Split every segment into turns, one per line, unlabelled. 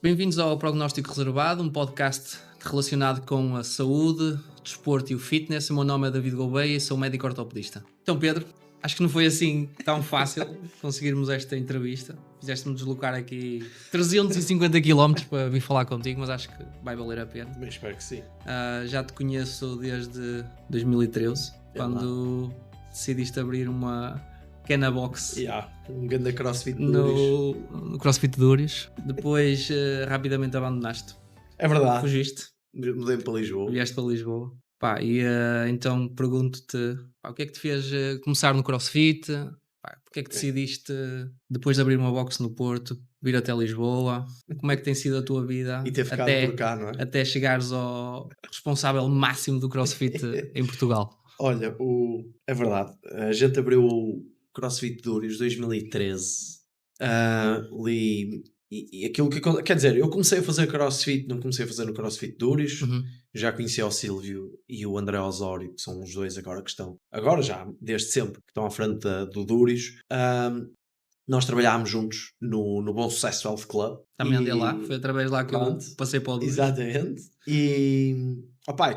Bem-vindos ao Prognóstico Reservado, um podcast relacionado com a saúde, o desporto e o fitness. O meu nome é David Gouveia e sou médico ortopedista. Então, Pedro, acho que não foi assim tão fácil conseguirmos esta entrevista. Fizeste-me deslocar aqui 350 km para vir falar contigo, mas acho que vai valer a pena.
Mas espero que sim.
Já te conheço desde 2013, quando decidiste abrir uma pequena box
Um grande CrossFit
no CrossFit Dúrios. Depois rapidamente abandonaste.
É verdade.
Fugiste.
Mudei-me para Lisboa.
Vieste para Lisboa. Pá, e então pergunto-te, o que é que te fez começar no CrossFit? Porque é que decidiste, depois de abrir uma box no Porto, vir até Lisboa? Como é que tem sido a tua vida
E ter ficado por cá, não é?
até chegares ao responsável máximo do CrossFit em Portugal?
Olha, é verdade. A gente abriu o CrossFit Dúrios 2013. E aquilo que... Quer dizer, eu comecei a fazer CrossFit, não comecei a fazer no CrossFit Dúrios. Já conhecia o Silvio e o André Osório, que são os dois agora que estão... Agora já, desde sempre, que estão à frente do Dúrios. Nós trabalhámos juntos no Bom Sucesso Health Club.
Também andei lá, foi através lá que eu passei para o Dúrios.
Exatamente. E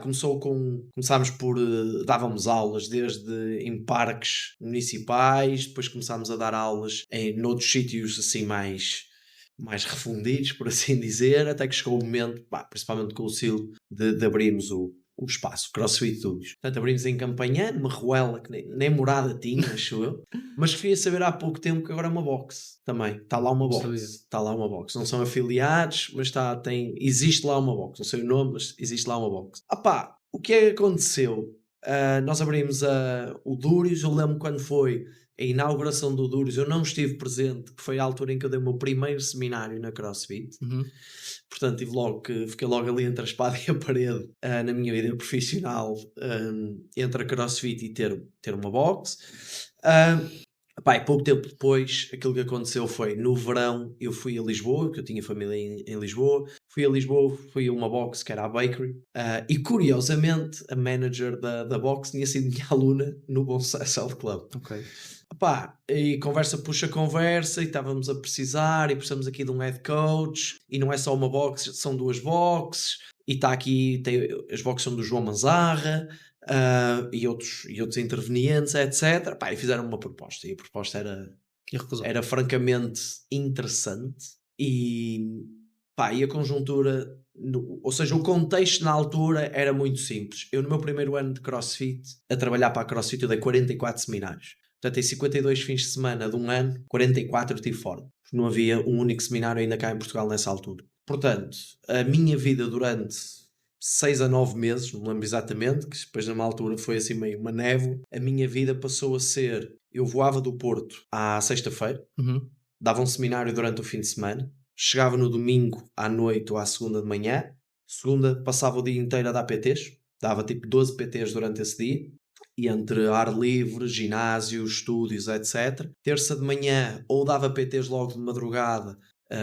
começámos por dávamos aulas desde em parques municipais, depois começámos a dar aulas noutros sítios assim mais refundidos, por assim dizer, até que chegou o momento, principalmente com o Sil, de abrirmos o espaço CrossFit Dúrios. Portanto, abrimos em Campanhã, numa ruela que nem morada tinha, acho eu. Mas queria saber há pouco tempo que agora é uma box também. Está lá uma box. Está lá uma box. Não são afiliados, mas existe lá uma box. Não sei o nome, mas existe lá uma box. O que é que aconteceu? Nós abrimos o Dúrios. Eu lembro quando foi a inauguração do Dúrios, eu não estive presente, que foi a altura em que eu dei o meu primeiro seminário na CrossFit. Portanto, fiquei logo ali entre a espada e a parede na minha vida profissional, entre a CrossFit e ter uma box. Pouco tempo depois, aquilo que aconteceu foi, no verão, eu fui a Lisboa, porque eu tinha família em Lisboa. Fui a Lisboa, fui a uma box que era a Bakery, e curiosamente, a manager da box tinha sido minha aluna no Bom Sucesso Health Club.
Ok.
E conversa puxa conversa, e estávamos a precisar, e precisamos aqui de um head coach, e não é só uma box, são duas boxes, e está aqui, as boxes são do João Manzarra, e outros intervenientes, etc. E fizeram uma proposta, e a proposta era francamente interessante, e a conjuntura, ou seja, o contexto na altura era muito simples. Eu, no meu primeiro ano de CrossFit, a trabalhar para a CrossFit, eu dei 44 seminários. Portanto, em 52 fins de semana de um ano, 44 eu tive fora. Não havia um único seminário ainda cá em Portugal nessa altura. Portanto, a minha vida durante 6 a 9 meses, não lembro exatamente, que depois numa altura foi assim meio uma névoa, a minha vida passou a ser, eu voava do Porto à sexta-feira, dava um seminário durante o fim de semana, chegava no domingo à noite ou à segunda de manhã, segunda passava o dia inteiro a dar PTs, dava tipo 12 PTs durante esse dia, e entre ar livre, ginásio, estúdios, etc. Terça de manhã ou dava PTs logo de madrugada,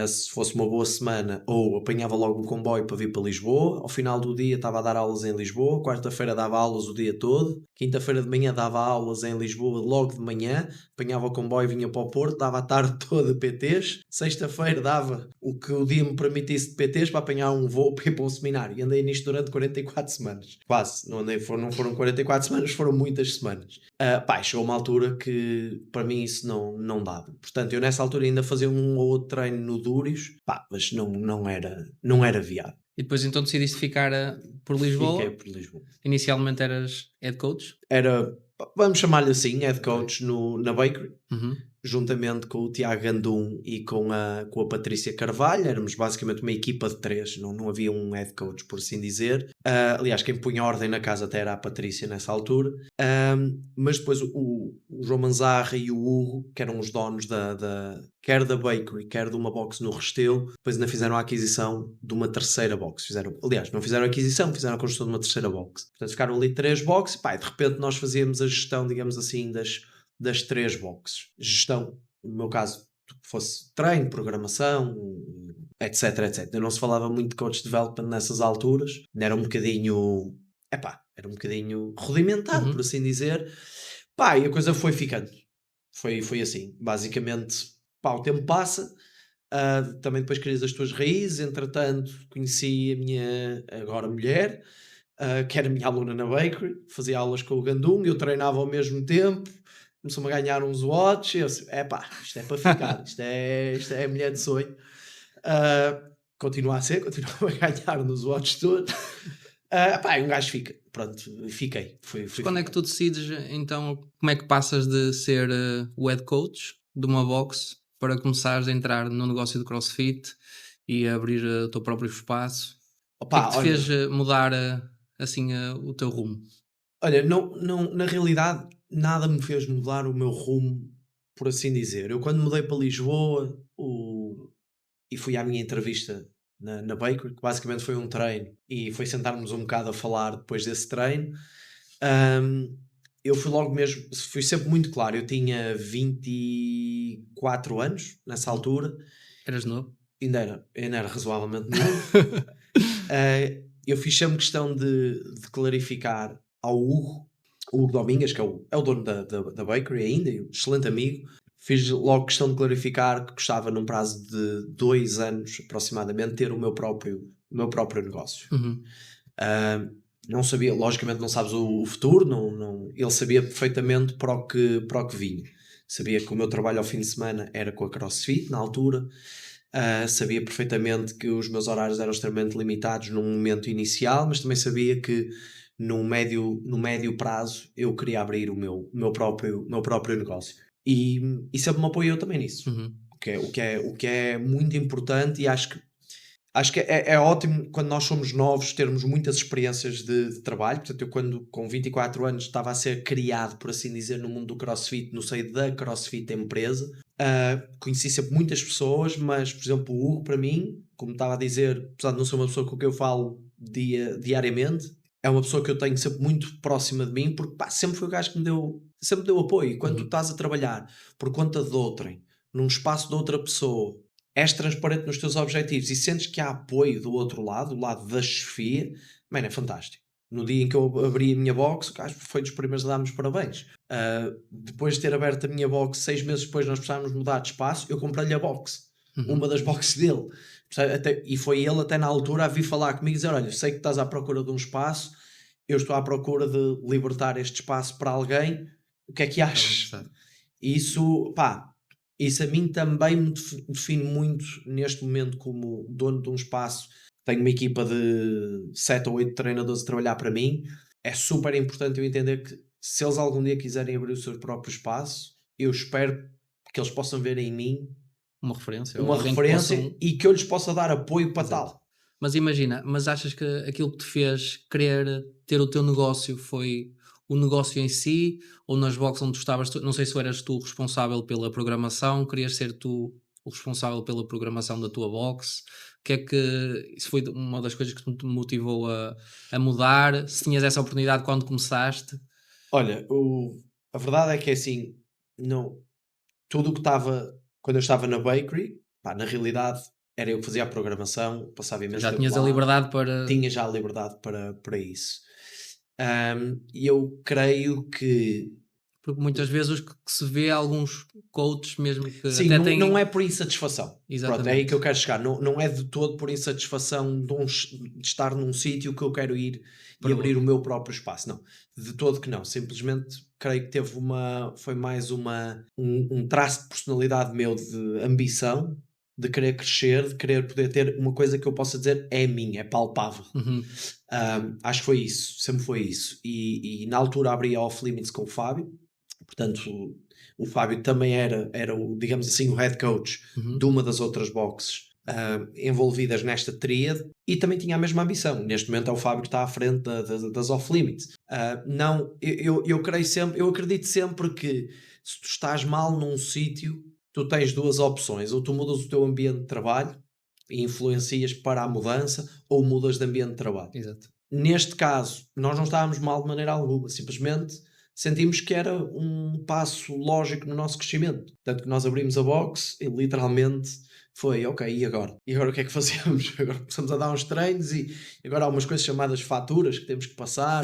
se fosse uma boa semana, ou apanhava logo um comboio para vir para Lisboa. Ao final do dia estava a dar aulas em Lisboa, quarta-feira dava aulas o dia todo, quinta-feira de manhã dava aulas em Lisboa logo de manhã, apanhava o comboio, vinha para o Porto, dava a tarde toda PTs, sexta-feira dava o que o dia me permitisse de PTs para apanhar um voo para ir para um seminário, e andei nisto durante 44 semanas, quase, não foram 44 semanas, foram muitas semanas. Chegou uma altura que para mim isso não dava. Portanto, eu nessa altura ainda fazia um ou outro treino no Dúrios, mas não era viável.
E depois então decidiste ficar por Lisboa?
Fiquei por Lisboa.
Inicialmente eras head coach?
Era, vamos chamar-lhe assim, head coach na Bakery. Juntamente com o Tiago Gandum e com a Patrícia Carvalho. Éramos basicamente uma equipa de 3, não havia um head coach, por assim dizer. Aliás, quem punha ordem na casa até era a Patrícia nessa altura. Mas depois o João Manzarra e o Hugo, que eram os donos quer da Bakery, quer de uma box no Restelo, depois ainda fizeram a aquisição de uma terceira box. Não fizeram a aquisição, fizeram a construção de uma terceira box. Portanto, ficaram ali 3 boxes, e de repente nós fazíamos a gestão, digamos assim, das 3 boxes. Gestão, no meu caso, fosse treino, programação, etc. Eu não se falava muito de coach development nessas alturas, era um bocadinho rudimentado, por assim dizer. E a coisa foi ficando. Foi assim, basicamente, o tempo passa, também depois crias as tuas raízes. Entretanto, conheci a minha agora mulher, que era minha aluna na Bakery, fazia aulas com o Gandung, eu treinava ao mesmo tempo, começou-me a ganhar uns watts, eu disse, isto é para ficar, isto é a mulher de sonho. Continua a ganhar nos watts todos. Um gajo fica, pronto, fiquei.
Mas quando é que tu decides, então, como é que passas de ser o head coach de uma box para começares a entrar no negócio de CrossFit e a abrir o teu próprio espaço? O que é que te fez mudar assim o teu rumo?
Olha, não, na realidade nada me fez mudar o meu rumo, por assim dizer. Eu quando mudei para Lisboa e fui à minha entrevista na Bakery, que basicamente foi um treino, e foi sentarmos um bocado a falar depois desse treino, eu fui logo mesmo, fui sempre muito claro, eu tinha 24 anos nessa altura.
Eras novo?
Ainda era razoavelmente novo. Eu fiz sempre questão de clarificar ao Hugo Domingas, que é o dono da Bakery ainda, um excelente amigo. Fiz logo questão de clarificar que gostava, num prazo de 2 anos aproximadamente, ter o meu próprio negócio. Não sabia, logicamente não sabes o futuro, ele sabia perfeitamente para o que vinha. Sabia que o meu trabalho ao fim de semana era com a CrossFit na altura. Sabia perfeitamente que os meus horários eram extremamente limitados num momento inicial, mas também sabia que no médio prazo eu queria abrir o meu próprio negócio. E sempre me apoiou também nisso. O que é muito importante, e acho que é ótimo quando nós somos novos termos muitas experiências de trabalho. Portanto, eu quando com 24 anos estava a ser criado, por assim dizer, no mundo do CrossFit, no seio da CrossFit empresa, conheci sempre muitas pessoas, mas, por exemplo, o Hugo, para mim, como estava a dizer, apesar de não ser uma pessoa com quem eu falo diariamente, é uma pessoa que eu tenho sempre muito próxima de mim, porque sempre foi o gajo que sempre me deu apoio. E quando tu estás a trabalhar por conta de outrem, num espaço de outra pessoa, és transparente nos teus objetivos e sentes que há apoio do outro lado, do lado da chefia, é fantástico. No dia em que eu abri a minha box, o gajo foi dos primeiros a dar-me os parabéns. Depois de ter aberto a minha box, 6 meses depois nós precisávamos mudar de espaço, eu comprei-lhe a box, uma das boxes dele. E foi ele até na altura a vir falar comigo e dizer, olha, sei que estás à procura de um espaço, eu estou à procura de libertar este espaço para alguém, o que é que achas? Isso a mim também me define muito neste momento como dono de um espaço. Tenho uma equipa de 7 ou 8 treinadores a trabalhar para mim. É super importante eu entender que se eles algum dia quiserem abrir o seu próprio espaço, eu espero que eles possam ver em mim
uma referência
e que eu lhes possa dar apoio para tal.
Mas imagina, achas que aquilo que te fez querer ter o teu negócio foi o negócio em si, ou nas boxes onde tu estavas, não sei se eras tu responsável pela programação, querias ser tu o responsável pela programação da tua box? Que é que isso foi uma das coisas que te motivou a mudar? Se tinhas essa oportunidade quando começaste?
Olha, a verdade é que assim, tudo o que estava quando eu estava na Bakery, na realidade era eu que fazia a programação, passava imenso tempo lá.
Já tinhas a liberdade para...
Tinha já a liberdade para isso. E eu creio que...
Porque muitas vezes o que se vê alguns coaches mesmo que
sim,
até
não é por insatisfação.
Exatamente.
Pronto, é aí que eu quero chegar. Não é de todo por insatisfação de estar num sítio que eu quero ir e abrir o meu próprio espaço. Não, de todo que não. Simplesmente creio que foi mais um traço de personalidade meu, de ambição, de querer crescer, de querer poder ter uma coisa que eu possa dizer é minha, é palpável. Acho que foi isso, sempre foi isso. E na altura abri a Off Limits com o Fábio. Portanto, o Fábio também era o, digamos assim, o head coach de uma das outras boxes envolvidas nesta tríade, e também tinha a mesma ambição. Neste momento é o Fábio que está à frente das Off Limits. Eu creio sempre, eu acredito sempre que se tu estás mal num sítio, tu tens duas opções: ou tu mudas o teu ambiente de trabalho e influencias para a mudança, ou mudas de ambiente de trabalho.
Exato.
Neste caso, nós não estávamos mal de maneira alguma, simplesmente sentimos que era um passo lógico no nosso crescimento. Tanto que nós abrimos a box e literalmente foi, ok, e agora? E agora o que é que fazemos? Agora começamos a dar uns treinos e agora há umas coisas chamadas faturas que temos que passar,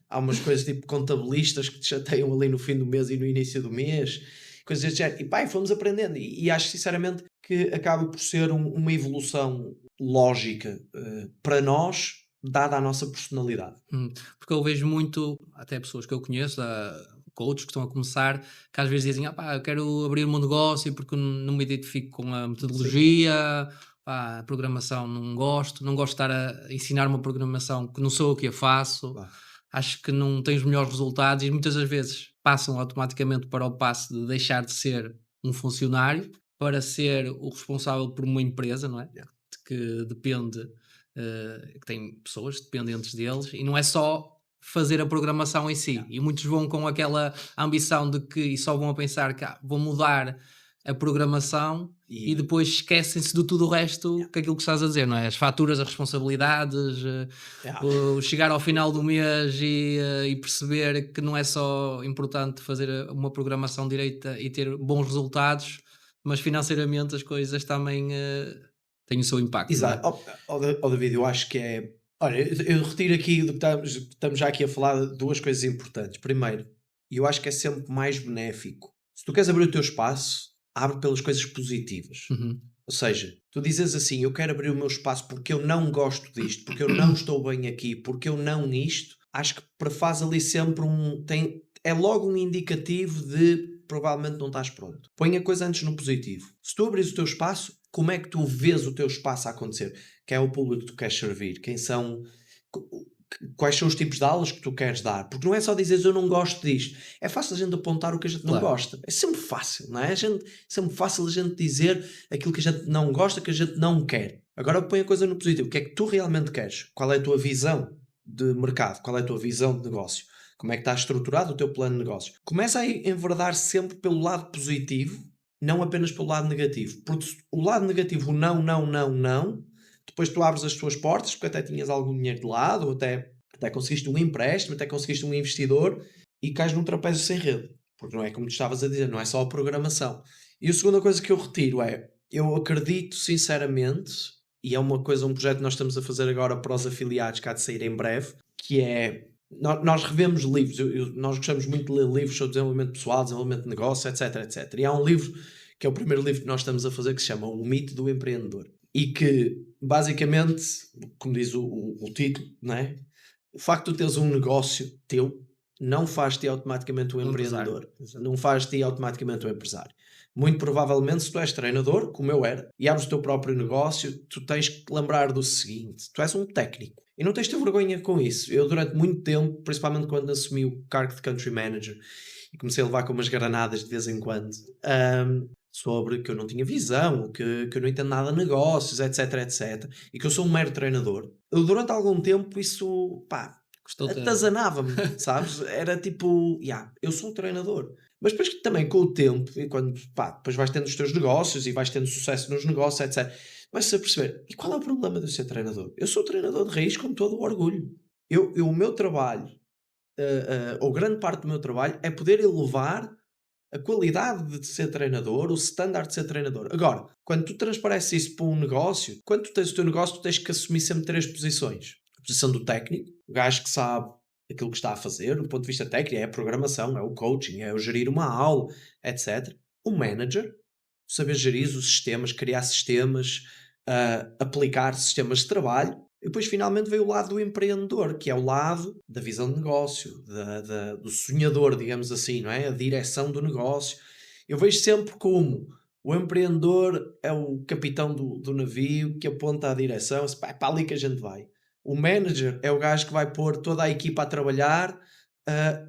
há umas coisas tipo contabilistas que te chateiam ali no fim do mês e no início do mês, coisas desse género. E pá, fomos aprendendo. E acho sinceramente que acaba por ser uma evolução lógica para nós, dada a nossa personalidade.
Porque eu vejo muito, até pessoas que eu conheço, coaches que estão a começar, que às vezes dizem, eu quero abrir o meu negócio porque não me identifico com a metodologia, pá, a programação não gosto de estar a ensinar uma programação que não sou eu que a faço,
Claro.
acho que não tem os melhores resultados e muitas das vezes passam automaticamente para o passo de deixar de ser um funcionário para ser o responsável por uma empresa, não é?
Yeah.
Que depende, que tem pessoas dependentes deles e não é só fazer a programação em si. E muitos vão com aquela ambição de que e só vão a pensar que vão mudar a programação e depois esquecem-se de tudo o resto que aquilo que estás a dizer, não é? As faturas, as responsabilidades, o chegar ao final do mês e perceber que não é só importante fazer uma programação direita e ter bons resultados, mas financeiramente as coisas também têm o seu impacto.
Exato. David, eu acho que é. Olha, eu retiro aqui do que estamos já aqui a falar de duas coisas importantes. Primeiro, eu acho que é sempre mais benéfico. Se tu queres abrir o teu espaço, abre pelas coisas positivas. Ou seja, tu dizes assim, eu quero abrir o meu espaço porque eu não gosto disto, porque eu não estou bem aqui, porque eu não isto, acho que faz ali sempre é logo um indicativo de provavelmente não estás pronto. Põe a coisa antes no positivo. Se tu abres o teu espaço, como é que tu vês o teu espaço a acontecer? Quem é o público que tu queres servir? Quais são os tipos de aulas que tu queres dar? Porque não é só dizeres eu não gosto disto. É fácil a gente apontar o que a gente não gosta. É sempre fácil, não é? É sempre fácil a gente dizer aquilo que a gente não gosta, que a gente não quer. Agora põe a coisa no positivo. O que é que tu realmente queres? Qual é a tua visão de mercado? Qual é a tua visão de negócio? Como é que está estruturado o teu plano de negócio? Começa a enverdar sempre pelo lado positivo, não apenas pelo lado negativo. Porque o lado negativo, o não, depois tu abres as tuas portas, porque até tinhas algum dinheiro de lado, ou até conseguiste um empréstimo, até conseguiste um investidor e cais num trapézio sem rede. Porque não é como tu estavas a dizer, não é só a programação. E a segunda coisa que eu retiro é, eu acredito sinceramente, e é um projeto que nós estamos a fazer agora para os afiliados, que há de sair em breve, que é, nós revemos livros, nós gostamos muito de ler livros sobre desenvolvimento pessoal, desenvolvimento de negócio, etc. E há um livro, que é o primeiro livro que nós estamos a fazer, que se chama O Mito do Empreendedor. E que, basicamente, como diz o título, não é? O facto de teres um negócio teu não faz-te automaticamente um empreendedor. Não faz-te automaticamente um empresário. Muito provavelmente, se tu és treinador, como eu era, e abres o teu próprio negócio, tu tens que te lembrar do seguinte: tu és um técnico. E não tens de ter vergonha com isso. Eu, durante muito tempo, principalmente quando assumi o cargo de Country Manager, e comecei a levar com umas granadas de vez em quando, sobre que eu não tinha visão, que eu não entendo nada de negócios, etc. E que eu sou um mero treinador. Eu, durante algum tempo, isso, atazanava-me, sabes? Era tipo, eu sou um treinador. Mas depois que também com o tempo, e quando, depois vais tendo os teus negócios e vais tendo sucesso nos negócios, etc., vais-se a perceber, e qual é o problema de eu ser treinador? Eu sou treinador de raiz com todo o orgulho. O meu trabalho, ou grande parte do meu trabalho, é poder elevar a qualidade de ser treinador, o standard de ser treinador. Agora, quando tu transpareces isso para um negócio, quando tu tens o teu negócio, tu tens que assumir sempre 3 posições. A posição do técnico, o gajo que sabe aquilo que está a fazer, do ponto de vista técnico, é a programação, é o coaching, é o gerir uma aula, etc. O manager, saber gerir os sistemas, criar sistemas, aplicar sistemas de trabalho. E depois finalmente veio o lado do empreendedor, que é o lado da visão de negócio, do sonhador, digamos assim, não é? A direção do negócio. Eu vejo sempre como o empreendedor é o capitão do navio que aponta a direção, é para ali que a gente vai. O manager é o gajo que vai pôr toda a equipa a trabalhar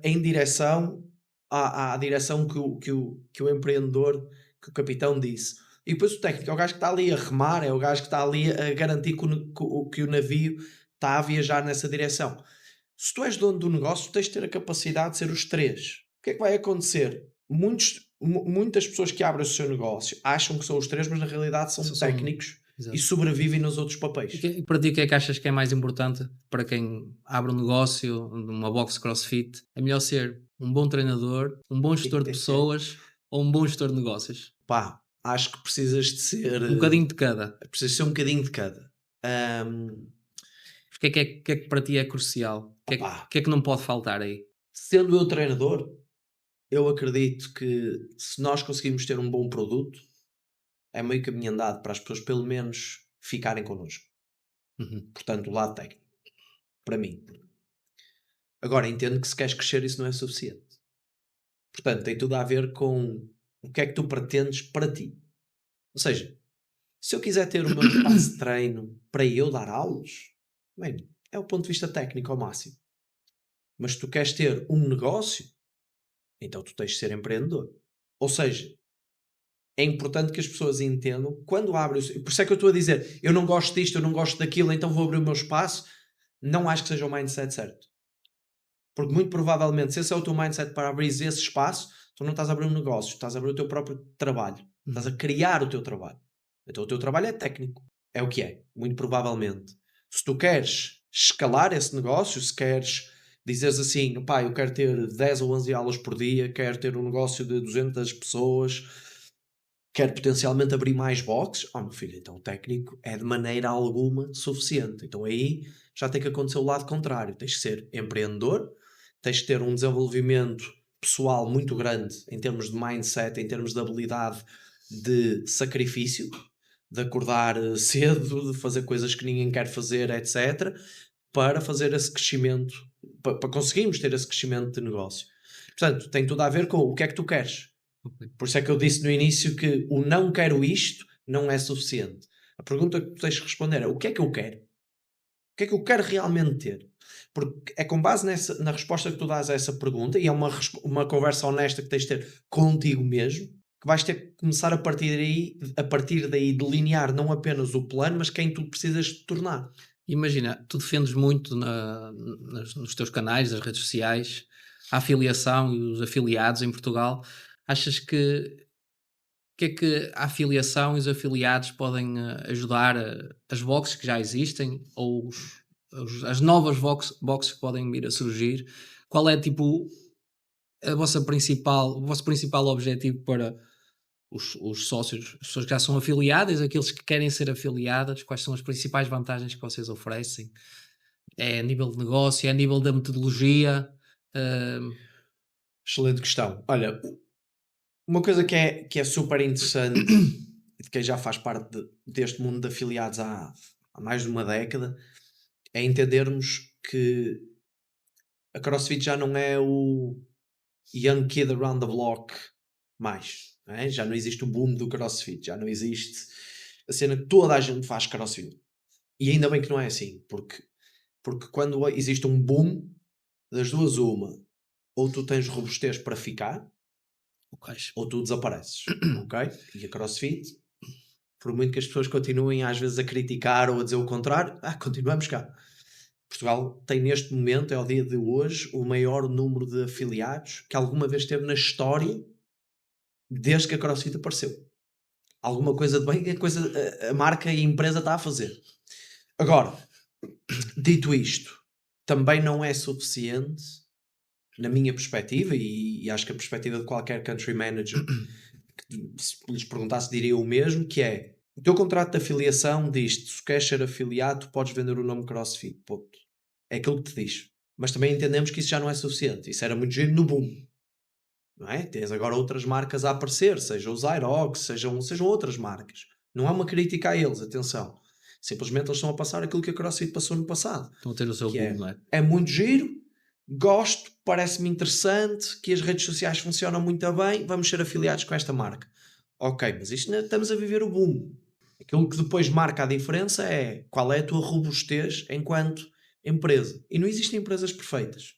em direção à direção que o empreendedor, que o capitão disse. E depois o técnico é o gajo que está ali a remar, é o gajo que está ali a garantir que o navio está a viajar nessa direção. Se tu és dono do negócio, tu tens de ter a capacidade de ser os 3. O que é que vai acontecer? Muitas pessoas que abrem o seu negócio acham que são os 3, mas na realidade são técnicos e sobrevivem nos outros papéis.
E para ti, o que é que achas que é mais importante para quem abre um negócio, uma box CrossFit? É melhor ser um bom treinador, um bom gestor de pessoas ou um bom gestor de negócios?
Acho que precisas de ser...
Um bocadinho de cada.
Precisas ser um bocadinho de cada.
O que é que para ti é crucial? O que é que não pode faltar aí?
Sendo eu treinador, eu acredito que se nós conseguirmos ter um bom produto, é meio caminho andado para as pessoas pelo menos ficarem connosco. Portanto, o lado técnico. Para mim. Agora, entendo que se queres crescer isso não é suficiente. Portanto, tem tudo a ver com o que é que tu pretendes para ti. Ou seja, se eu quiser ter o meu espaço de treino para eu dar aulas, bem, é o ponto de vista técnico ao máximo. Mas se tu queres ter um negócio, então tu tens de ser empreendedor. Ou seja, é importante que as pessoas entendam quando abrem. Por isso é que eu estou a dizer, eu não gosto disto, eu não gosto daquilo, então vou abrir o meu espaço. Não acho que seja o mindset certo. Porque muito provavelmente, se esse é o teu mindset para abrir esse espaço, tu não estás a abrir um negócio, estás a abrir o teu próprio trabalho. Estás a criar o teu trabalho. Então o teu trabalho é técnico. É o que é, muito provavelmente. Se tu queres escalar esse negócio, se queres dizeres assim, pá, eu quero ter 10 ou 11 aulas por dia, quero ter um negócio de 200 pessoas, quero potencialmente abrir mais boxes, meu filho, então o técnico é de maneira alguma suficiente. Então aí já tem que acontecer o lado contrário. Tens que ser empreendedor, tens que ter um desenvolvimento pessoal muito grande em termos de mindset, em termos de habilidade de sacrifício, de acordar cedo, de fazer coisas que ninguém quer fazer, etc., para fazer esse crescimento, para conseguirmos ter esse crescimento de negócio. Portanto, tem tudo a ver com o que é que tu queres. Por isso é que eu disse no início que o não quero isto não é suficiente. A pergunta que tu tens que responder é o que é que eu quero? O que é que eu quero realmente ter? Porque é com base na resposta que tu dás a essa pergunta, e é uma conversa honesta que tens de ter contigo mesmo, que vais ter que começar a partir daí delinear não apenas o plano, mas quem tu precisas de tornar.
Imagina, tu defendes muito nos teus canais, nas redes sociais, a afiliação e os afiliados em Portugal. Achas que é que a afiliação e os afiliados podem ajudar as boxes que já existem ou as novas boxes que podem vir a surgir? Qual é tipo o vosso principal objetivo para os sócios, as pessoas que já são afiliadas, aqueles que querem ser afiliadas? Quais são as principais vantagens que vocês oferecem? É a nível de negócio, é a nível da metodologia?
Excelente questão. Olha, uma coisa que é super interessante, de quem já faz parte deste mundo de afiliados há mais de uma década, é entendermos que a CrossFit já não é o young kid around the block mais. Não é? Já não existe o boom do CrossFit, já não existe a cena que toda a gente faz CrossFit. E ainda bem que não é assim, porque quando existe um boom, das duas uma, ou tu tens robustez para ficar, ou tu desapareces, ok? E a CrossFit, por muito que as pessoas continuem às vezes a criticar ou a dizer o contrário, continuamos cá. Portugal tem neste momento, é ao dia de hoje, o maior número de afiliados que alguma vez teve na história desde que a CrossFit apareceu. Alguma coisa de bem a marca e a empresa está a fazer. Agora, dito isto, também não é suficiente, na minha perspectiva, e acho que a perspectiva de qualquer country manager que se lhes perguntasse diria o mesmo, que é o teu contrato de afiliação diz-te, se queres ser afiliado, tu podes vender o nome CrossFit, ponto. É aquilo que te diz. Mas também entendemos que isso já não é suficiente. Isso era muito giro no boom. Não é? Tens agora outras marcas a aparecer, sejam os Aerox, sejam outras marcas. Não é uma crítica a eles, atenção. Simplesmente eles estão a passar aquilo que a CrossFit passou no passado.
Estão a ter o seu boom, não é?
É muito giro, gosto, parece-me interessante, que as redes sociais funcionam muito bem, vamos ser afiliados com esta marca. Ok, mas isto estamos a viver o boom. Aquilo que depois marca a diferença é qual é a tua robustez enquanto empresa. E não existem empresas perfeitas.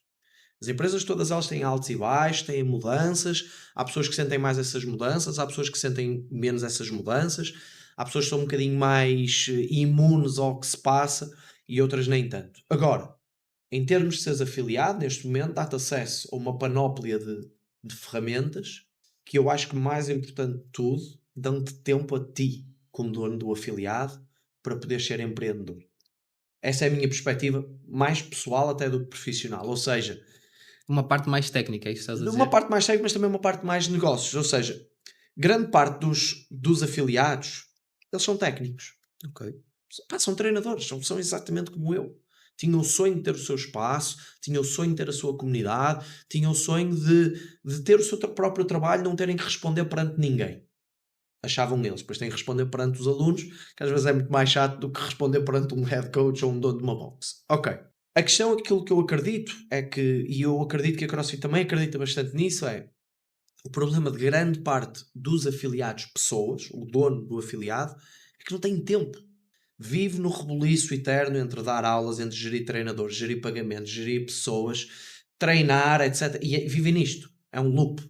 As empresas todas elas têm altos e baixos, têm mudanças, há pessoas que sentem mais essas mudanças, há pessoas que sentem menos essas mudanças, há pessoas que são um bocadinho mais imunes ao que se passa e outras nem tanto. Agora, em termos de seres afiliado, neste momento dá-te acesso a uma panóplia de ferramentas que eu acho que mais importante de tudo, dão-te tempo a ti, como dono do afiliado, para poder ser empreendedor. Essa é a minha perspectiva mais pessoal até do que profissional, ou seja,
uma parte mais técnica, é isso que estás a dizer?
Uma parte mais técnica, mas também uma parte mais de negócios. Ou seja, grande parte dos afiliados, eles são técnicos.
Ok.
São treinadores, são exatamente como eu. tinha o sonho de ter o seu espaço, tinha o sonho de ter a sua comunidade, tinha o sonho de ter o seu próprio trabalho, não terem que responder perante ninguém. Achavam eles. Depois têm que responder perante os alunos, que às vezes é muito mais chato do que responder perante um head coach ou um dono de uma box. Ok. A questão, aquilo que eu acredito, é que, e eu acredito que a CrossFit também acredita bastante nisso, é o problema de grande parte dos afiliados pessoas, o dono do afiliado, é que não tem tempo. Vive no rebuliço eterno entre dar aulas, entre gerir treinadores, gerir pagamentos, gerir pessoas, treinar, etc. E vive nisto. É um loop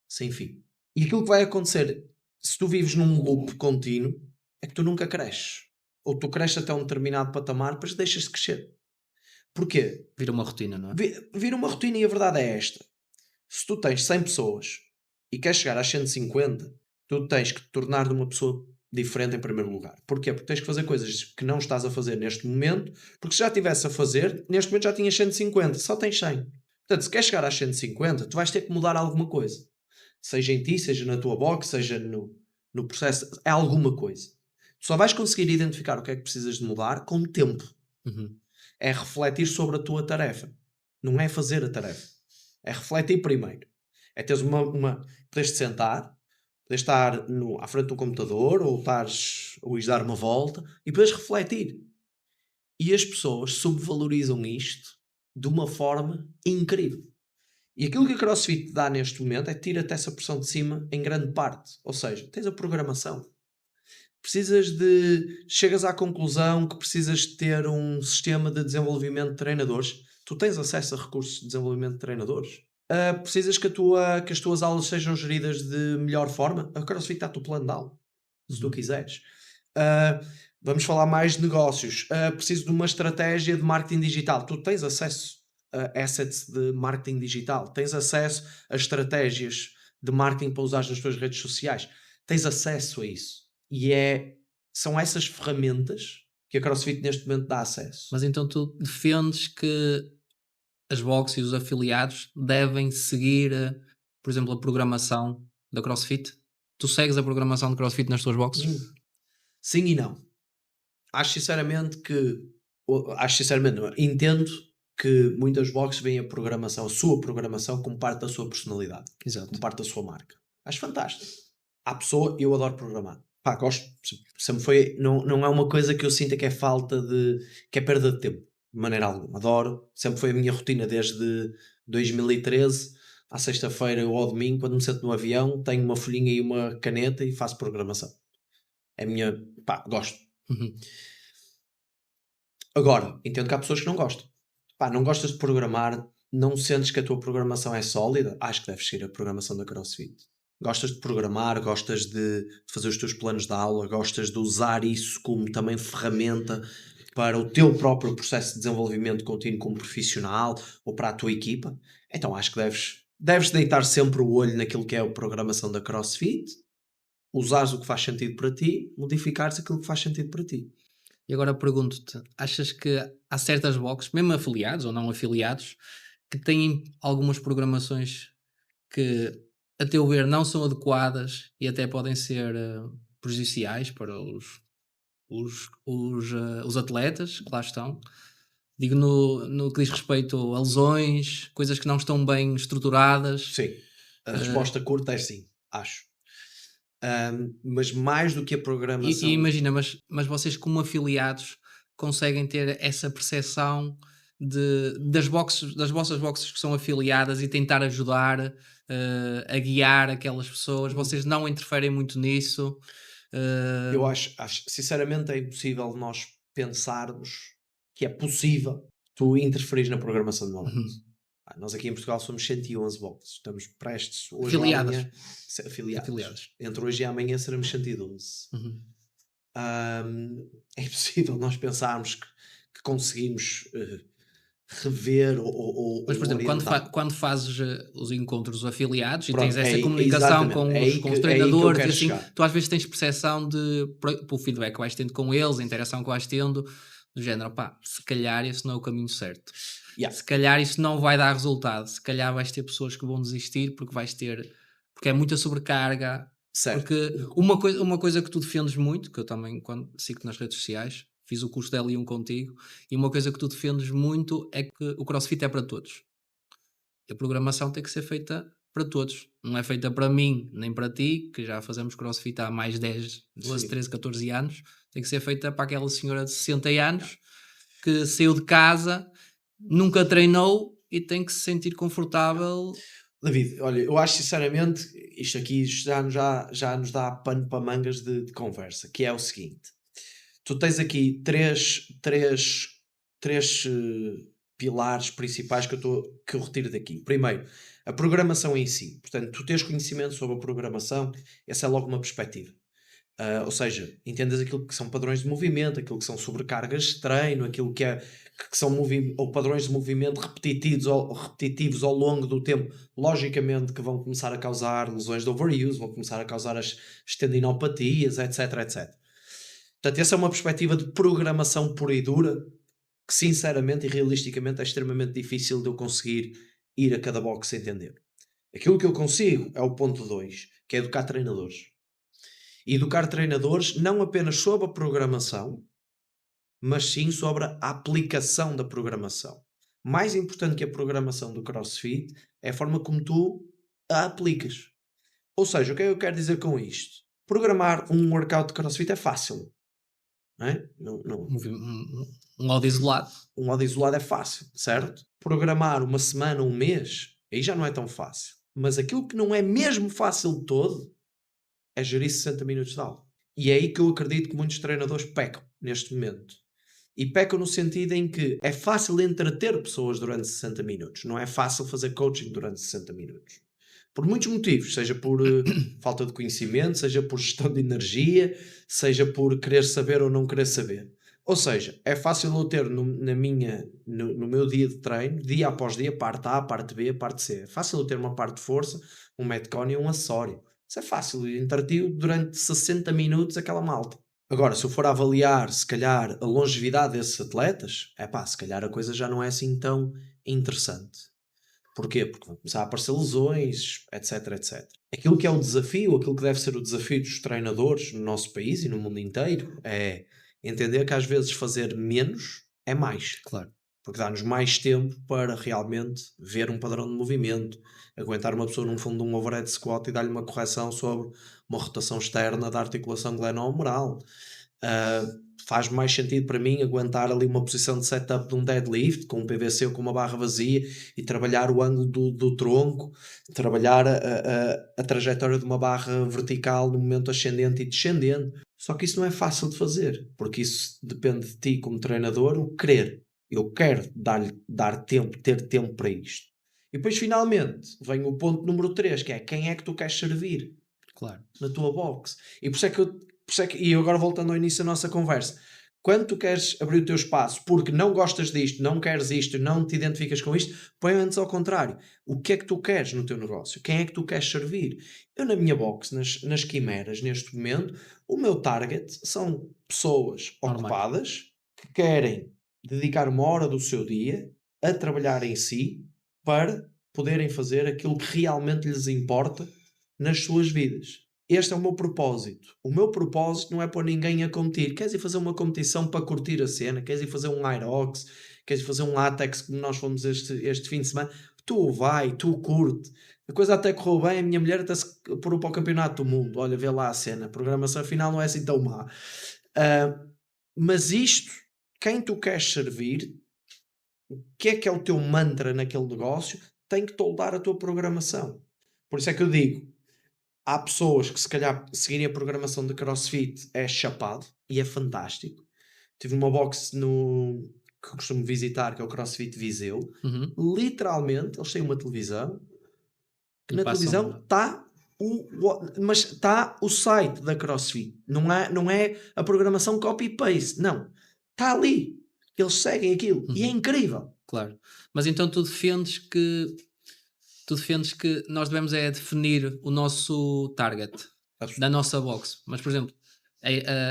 sem fim. E aquilo que vai acontecer, se tu vives num loop contínuo, é que tu nunca cresces. Ou tu cresces até um determinado patamar, depois deixas de crescer. Porquê?
Vira uma rotina, não é?
Vira uma rotina, e a verdade é esta. Se tu tens 100 pessoas e queres chegar às 150, tu tens que te tornar de uma pessoa diferente em primeiro lugar. Porquê? Porque tens que fazer coisas que não estás a fazer neste momento, porque se já estivesse a fazer, neste momento já tinhas 150, só tens 100. Portanto, se queres chegar às 150, tu vais ter que mudar alguma coisa. Seja em ti, seja na tua box, seja no processo, é alguma coisa. Tu só vais conseguir identificar o que é que precisas de mudar com o tempo. É refletir sobre a tua tarefa. Não é fazer a tarefa. É refletir primeiro. É teres poderes-te sentar, poderes estar à frente do computador, ou ires dar uma volta, e depois refletir. E as pessoas subvalorizam isto de uma forma incrível. E aquilo que a CrossFit dá neste momento é tira-te essa pressão de cima em grande parte. Ou seja, tens a programação. Chegas à conclusão que precisas de ter um sistema de desenvolvimento de treinadores. Tu tens acesso a recursos de desenvolvimento de treinadores. Precisas que as tuas aulas sejam geridas de melhor forma. A CrossFit dá-te o plano de aula, se tu quiseres. Vamos falar mais de negócios. Preciso de uma estratégia de marketing digital. Tu tens acesso a assets de marketing digital. Tens acesso a estratégias de marketing para usar nas tuas redes sociais. Tens acesso a isso. E são essas ferramentas que a CrossFit neste momento dá acesso.
Mas então tu defendes que as boxes e os afiliados devem seguir, por exemplo, a programação da CrossFit? Tu segues a programação de CrossFit nas tuas boxes?
Sim e não. Acho sinceramente, não. Entendo que muitas boxes veem a sua programação como parte da sua personalidade.
Exato.
Como parte da sua marca. Acho fantástico. Eu adoro programar. Pá, gosto. Sempre foi, não é uma coisa que eu sinta que é que é perda de tempo. De maneira alguma. Adoro. Sempre foi a minha rotina desde 2013. À sexta-feira ou ao domingo, quando me sento no avião, tenho uma folhinha e uma caneta e faço programação. É a minha... Pá, gosto. Agora, entendo que há pessoas que não gostam. Pá, não gostas de programar, não sentes que a tua programação é sólida, acho que deves seguir a programação da CrossFit. Gostas de programar, gostas de fazer os teus planos de aula, gostas de usar isso como também ferramenta para o teu próprio processo de desenvolvimento contínuo como profissional ou para a tua equipa, então acho que deves deitar sempre o olho naquilo que é a programação da CrossFit, usares o que faz sentido para ti, modificares aquilo que faz sentido para ti.
E agora pergunto-te, achas que há certas boxes, mesmo afiliados ou não afiliados, que têm algumas programações que, a teu ver, não são adequadas e até podem ser prejudiciais para os atletas que lá estão? Digo no que diz respeito a lesões, coisas que não estão bem estruturadas.
Sim, a resposta curta é sim, acho. Mas mais do que a programação...
E imagina, mas vocês como afiliados conseguem ter essa percepção das vossas boxes que são afiliadas e tentar ajudar a guiar aquelas pessoas? Vocês não interferem muito nisso?
Eu acho sinceramente é impossível nós pensarmos que é possível tu interferires na programação de uma box. Nós aqui em Portugal somos 111 boxes. Estamos prestes hoje
Afiliadas.
ou amanhã afiliados. Entre hoje e amanhã seremos 112. É impossível nós pensarmos que conseguimos rever ou
Mas, por exemplo,
orientar.
quando fazes os encontros afiliados e
Pronto,
tens essa comunicação com os treinadores, e assim, tu às vezes tens percepção pelo feedback que vais tendo com eles, a interação que vais tendo, do género, pá, se calhar esse não é o caminho certo. Se calhar isso não vai dar resultado. Se calhar vais ter pessoas que vão desistir porque é muita sobrecarga.
Certo.
Porque uma coisa que tu defendes muito, que eu também quando sigo nas redes sociais, fiz o curso de L1 contigo, e uma coisa que tu defendes muito é que o CrossFit é para todos. A programação tem que ser feita para todos. Não é feita para mim, nem para ti, que já fazemos CrossFit há mais 10, 12,
Sim.
13, 14 anos. Tem que ser feita para aquela senhora de 60 anos que saiu de casa, nunca treinou e tem que se sentir confortável.
David, olha, eu acho sinceramente, isto aqui já nos dá pano para mangas de conversa, que é o seguinte. Tu tens aqui três pilares principais que eu retiro daqui. Primeiro, a programação em si. Portanto, tu tens conhecimento sobre a programação, essa é logo uma perspectiva. Ou seja, entendes aquilo que são padrões de movimento, aquilo que são sobrecargas de treino, aquilo que são ou padrões de movimento repetitivos ao longo do tempo, logicamente que vão começar a causar lesões de overuse, vão começar a causar as tendinopatias, etc, etc. Portanto, essa é uma perspectiva de programação pura e dura que, sinceramente e realisticamente, é extremamente difícil de eu conseguir ir a cada box e entender. Aquilo que eu consigo é o ponto 2, que é educar treinadores. E educar treinadores não apenas sobre a programação, mas sim sobre a aplicação da programação. Mais importante que a programação do CrossFit é a forma como tu a aplicas. Ou seja, o que é que eu quero dizer com isto? Programar um workout de CrossFit é fácil. Não é?
Um áudio isolado.
Um modo isolado é fácil, certo? Programar uma semana, um mês, aí já não é tão fácil. Mas aquilo que não é mesmo fácil de todo é gerir 60 minutos de aula. E é aí que eu acredito que muitos treinadores pecam neste momento. E pecam no sentido em que é fácil entreter pessoas durante 60 minutos. Não é fácil fazer coaching durante 60 minutos. Por muitos motivos. Seja por falta de conhecimento, seja por gestão de energia, seja por querer saber ou não querer saber. Ou seja, é fácil eu ter no meu dia de treino, dia após dia, parte A, parte B, parte C. É fácil eu ter uma parte de força, um metcon e um acessório. Isso é fácil, entretive durante 60 minutos aquela malta. Agora, se eu for avaliar, se calhar, a longevidade desses atletas, se calhar a coisa já não é assim tão interessante. Porquê? Porque vão começar a aparecer lesões, etc, etc. Aquilo que é o desafio, aquilo que deve ser o desafio dos treinadores no nosso país e no mundo inteiro, é entender que às vezes fazer menos é mais.
Claro.
Porque dá-nos mais tempo para realmente ver um padrão de movimento, aguentar uma pessoa num fundo de um overhead squat e dar-lhe uma correção sobre uma rotação externa da articulação glenohumeral. Faz mais sentido para mim aguentar ali uma posição de setup de um deadlift com um PVC ou com uma barra vazia e trabalhar o ângulo do tronco, trabalhar a trajetória de uma barra vertical no momento ascendente e descendente. Só que isso não é fácil de fazer, porque isso depende de ti como treinador, o querer. Eu quero dar tempo, ter tempo para isto. E depois finalmente vem o ponto número 3, que é quem é que tu queres servir.
Claro.
Na tua box. E por isso é que e agora voltando ao início da nossa conversa, quando tu queres abrir o teu espaço porque não gostas disto, não queres isto, não te identificas com isto, põe antes ao contrário. O que é que tu queres no teu negócio? Quem é que tu queres servir? Eu na minha box, nas quimeras, neste momento, o meu target são pessoas ocupadas que querem dedicar uma hora do seu dia a trabalhar em si para poderem fazer aquilo que realmente lhes importa nas suas vidas. Este é o meu propósito. O meu propósito não é pôr ninguém a competir. Queres ir fazer uma competição para curtir a cena? Queres ir fazer um Irox? Queres ir fazer um Atex como nós fomos este fim de semana? Tu vai, tu curte. A coisa até correu bem, a minha mulher até se apurou para o campeonato do mundo. Olha, vê lá a cena. A programação final não é assim tão má. Mas isto, quem tu queres servir, o que é o teu mantra naquele negócio, tem que toldar a tua programação. Por isso é que eu digo, há pessoas que se calhar seguirem a programação de CrossFit é chapado e é fantástico. Tive uma box que costumo visitar, que é o CrossFit Viseu. Literalmente, eles têm uma televisão. Na televisão está mas está o site da CrossFit. Não é a programação copy-paste. Não. Está ali. Eles seguem aquilo. E é incrível.
Claro. Mas então tu defendes que nós devemos definir o nosso target da nossa box. Mas, por exemplo,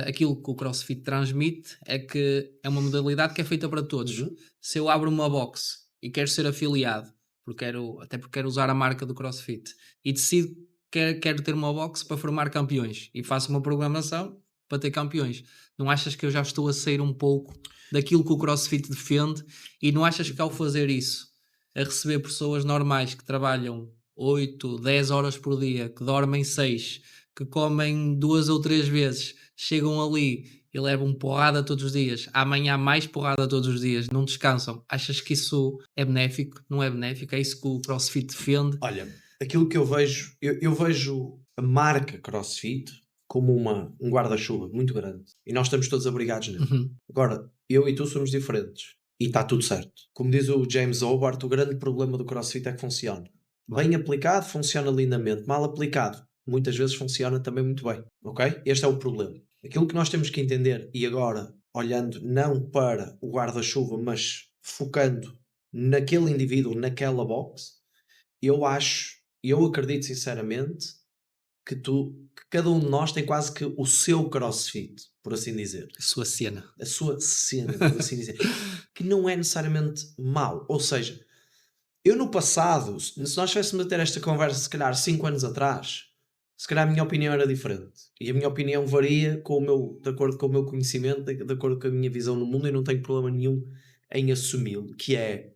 aquilo que o CrossFit transmite é que é uma modalidade que é feita para todos. Se eu abro uma box e quero ser afiliado, porque quero usar a marca do CrossFit, e decido que quero ter uma box para formar campeões, e faço uma programação, para ter campeões. Não achas que eu já estou a sair um pouco daquilo que o CrossFit defende? E não achas que ao fazer isso, a receber pessoas normais que trabalham 8, 10 horas por dia, que dormem 6, que comem 2 ou 3 vezes, chegam ali e levam porrada todos os dias, amanhã mais porrada todos os dias, não descansam. Achas que isso é benéfico? Não é benéfico? É isso que o CrossFit defende?
Olha, aquilo que eu vejo, eu vejo a marca CrossFit como um guarda-chuva muito grande. E nós estamos todos abrigados nele.
Uhum.
Agora, eu e tu somos diferentes. E está tudo certo. Como diz o James Hobart, o grande problema do CrossFit é que funciona. Bem aplicado, funciona lindamente. Mal aplicado, muitas vezes funciona também muito bem. Ok? Este é o problema. Aquilo que nós temos que entender, e agora, olhando não para o guarda-chuva, mas focando naquele indivíduo, naquela box, eu acredito sinceramente que cada um de nós tem quase que o seu CrossFit, por assim dizer.
A sua cena.
A sua cena, por assim dizer. Que não é necessariamente mau. Ou seja, eu no passado, se nós estivéssemos a ter esta conversa, se calhar 5 anos atrás, se calhar a minha opinião era diferente. E a minha opinião varia de acordo com o meu conhecimento, de acordo com a minha visão no mundo, e não tenho problema nenhum em assumi-lo, que é,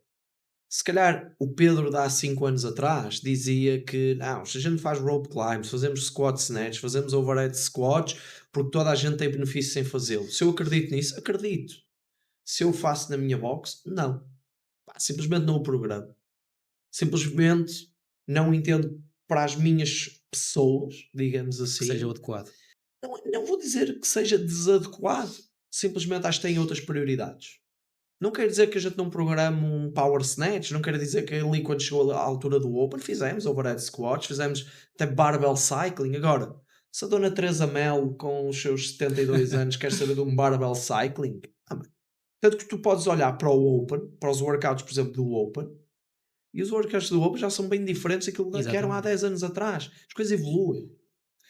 se calhar o Pedro de há 5 anos atrás dizia que não, se a gente faz rope climbs, fazemos squat snatch, fazemos overhead squats, porque toda a gente tem benefícios em fazê-lo. Se eu acredito nisso, acredito. Se eu faço na minha box, não. Pá, simplesmente não o programo. Simplesmente não entendo para as minhas pessoas, digamos
Que
assim.
seja o adequado.
Não vou dizer que seja desadequado. Simplesmente acho que tem outras prioridades. Não quer dizer que a gente não programe um power snatch, não quer dizer que ali quando chegou à altura do open fizemos overhead squats, fizemos até barbell cycling. Agora, se a dona Teresa Melo com os seus 72 anos quer saber de um barbell cycling, tanto que tu podes olhar para o open, para os workouts, por exemplo, do open, e os workouts do open já são bem diferentes daquilo que eram há
Exatamente.
10 anos atrás. As coisas evoluem.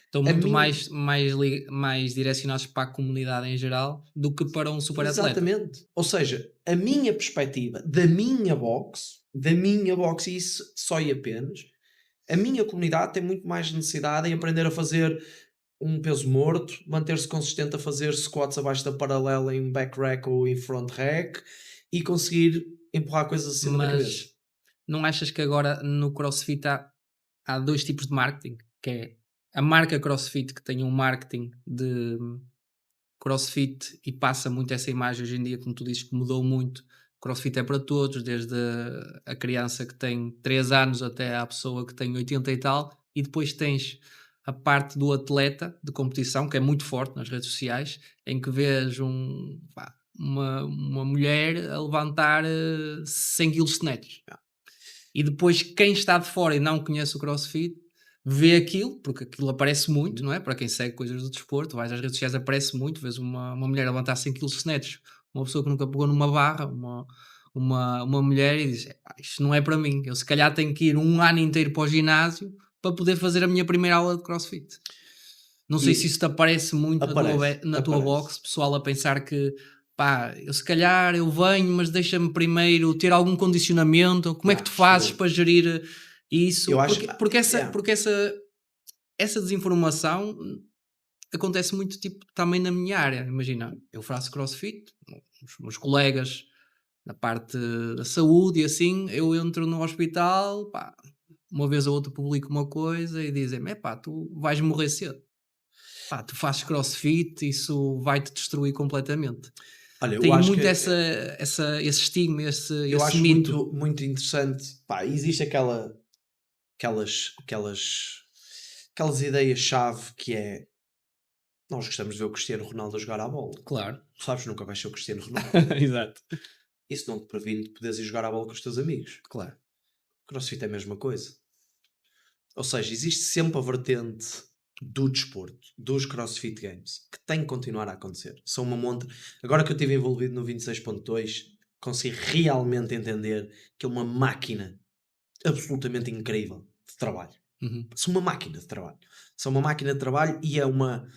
Estão
A
muito
minha,
mais direcionados para a comunidade em geral do que para um super atleta.
Exatamente. Ou seja, a minha perspectiva da minha box, e isso só e apenas, a minha comunidade tem muito mais necessidade em aprender a fazer um peso morto, manter-se consistente a fazer squats abaixo da paralela em back rack ou em front rack e conseguir empurrar coisas acima da cabeça.
Mas não achas que agora no CrossFit há 2 tipos de marketing? Que é a marca CrossFit, que tem um marketing de CrossFit e passa muito essa imagem hoje em dia, como tu dizes, que mudou muito. CrossFit é para todos, desde a criança que tem 3 anos até à pessoa que tem 80 e tal, e depois tens a parte do atleta de competição, que é muito forte nas redes sociais, em que vês uma mulher a levantar 100 kg de snatch. E depois quem está de fora e não conhece o CrossFit vê aquilo, porque aquilo aparece muito, não é? Para quem segue coisas do desporto, vais às redes sociais, aparece muito, vês uma mulher a levantar 100 kg de snatch, uma pessoa que nunca pegou numa barra, uma mulher, e diz: isto não é para mim, eu se calhar tenho que ir um ano inteiro para o ginásio para poder fazer a minha primeira aula de CrossFit. Não sei se isso te aparece muito na tua box, pessoal a pensar que pá, eu se calhar eu venho, mas deixa-me primeiro ter algum condicionamento. Como é que tu fazes para gerir isso? Porque essa desinformação acontece muito tipo também na minha área. Imagina, eu faço CrossFit, os meus colegas na parte da saúde e assim, eu entro no hospital, pá, uma vez ou outra publico uma coisa e dizem-me, pá, tu vais morrer cedo. Pá, tu fazes CrossFit, isso vai-te destruir completamente.
Olha, eu
Tem
acho
muito
que
esse estigma,
eu
esse
acho
mito.
muito, muito interessante. Pá, existe aquelas ideias-chave que é nós gostamos de ver o Cristiano Ronaldo a jogar à bola.
Claro.
Tu sabes que nunca vais ser o Cristiano Ronaldo.
Exato.
Isso não te previne de poderes ir jogar à bola com os teus amigos.
Claro.
CrossFit é a mesma coisa. Ou seja, existe sempre a vertente do desporto, dos CrossFit Games, que tem que continuar a acontecer. São uma monte. Agora que eu estive envolvido no 26.2, consegui realmente entender que é uma máquina absolutamente incrível de trabalho.
Uhum.
São uma máquina de trabalho. São uma máquina de trabalho e é uma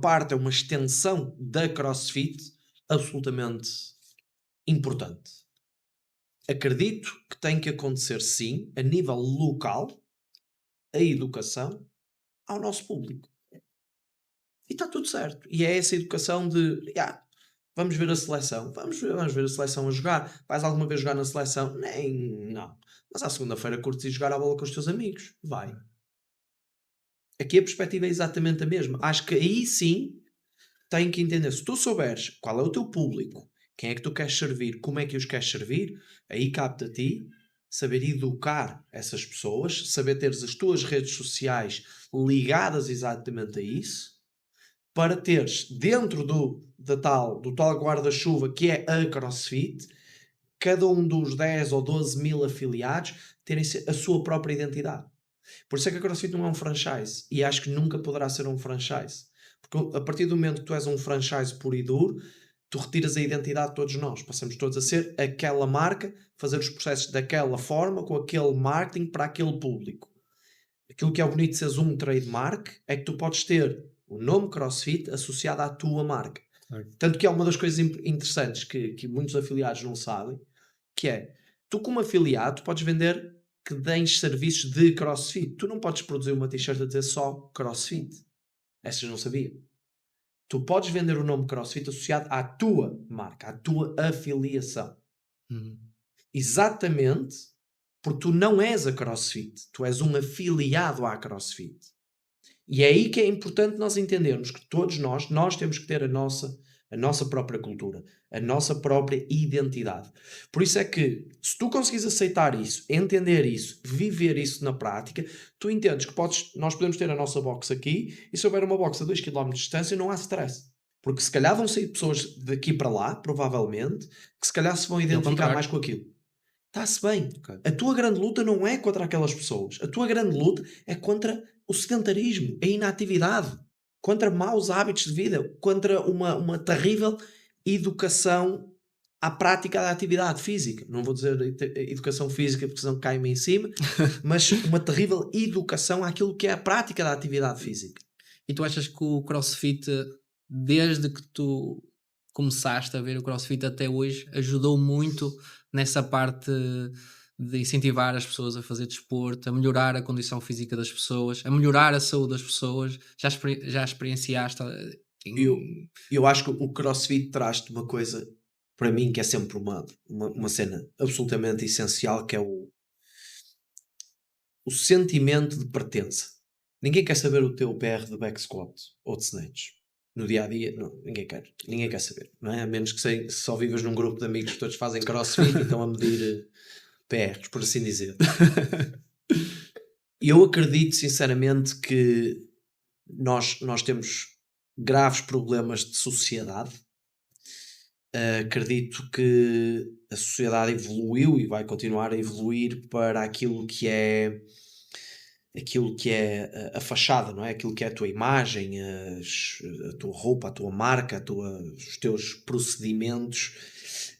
parte, é uma extensão da CrossFit absolutamente importante. Acredito que tem que acontecer, sim, a nível local, a educação ao nosso público. E está tudo certo. E é essa educação de, vamos ver a seleção. Vamos ver a seleção a jogar. Vais alguma vez jogar na seleção? Nem, não. Mas à segunda-feira curtes ir jogar a bola com os teus amigos. Vai. Aqui a perspectiva é exatamente a mesma. Acho que aí sim tem que entender. Se tu souberes qual é o teu público, quem é que tu queres servir, como é que os queres servir, aí cabe-te a ti saber educar essas pessoas, saber teres as tuas redes sociais ligadas exatamente a isso, para teres dentro do tal guarda-chuva que é a CrossFit, cada um dos 10 ou 12 mil afiliados terem a sua própria identidade. Por isso é que a CrossFit não é um franchise, e acho que nunca poderá ser um franchise. Porque a partir do momento que tu és um franchise puro e duro, tu retiras a identidade de todos nós. Passamos todos a ser aquela marca, fazer os processos daquela forma, com aquele marketing para aquele público. Aquilo que é bonito de seres um trademark é que tu podes ter o nome CrossFit associado à tua marca. Tanto que é uma das coisas interessantes que muitos afiliados não sabem, que é, tu como afiliado podes vender que tens serviços de CrossFit. Tu não podes produzir uma t-shirt a dizer só CrossFit. Essas não sabia. Tu podes vender o nome CrossFit associado à tua marca, à tua afiliação. Exatamente porque tu não és a CrossFit. Tu és um afiliado à CrossFit. E é aí que é importante nós entendermos que todos nós temos que ter a nossa própria cultura, a nossa própria identidade. Por isso é que, se tu conseguires aceitar isso, entender isso, viver isso na prática, tu entendes que nós podemos ter a nossa box aqui, e se houver uma box a 2 km de distância, não há stress. Porque se calhar vão sair pessoas daqui para lá, provavelmente, que se calhar se vão identificar mais com aquilo. Está-se bem. Okay. A tua grande luta não é contra aquelas pessoas. A tua grande luta é contra o sedentarismo, a inatividade, contra maus hábitos de vida, contra uma terrível educação à prática da atividade física. Não vou dizer educação física porque senão cai-me em cima, mas uma terrível educação àquilo que é a prática da atividade física.
E tu achas que o CrossFit, desde que tu começaste a ver o CrossFit até hoje, ajudou muito nessa parte de incentivar as pessoas a fazer desporto, a melhorar a condição física das pessoas, a melhorar a saúde das pessoas? Já experienciaste?
Eu acho que o CrossFit traz-te uma coisa, para mim, que é sempre uma cena absolutamente essencial, que é o sentimento de pertença. Ninguém quer saber o teu PR de back squat ou de snatch. No dia a dia, não, ninguém quer saber, não é? A menos que só vivas num grupo de amigos que todos fazem CrossFit e estão a medir PRs, por assim dizer. Eu acredito sinceramente que nós temos graves problemas de sociedade. Acredito que a sociedade evoluiu e vai continuar a evoluir para aquilo que é a fachada, não é? Aquilo que é a tua imagem, a tua roupa, a tua marca, os teus procedimentos,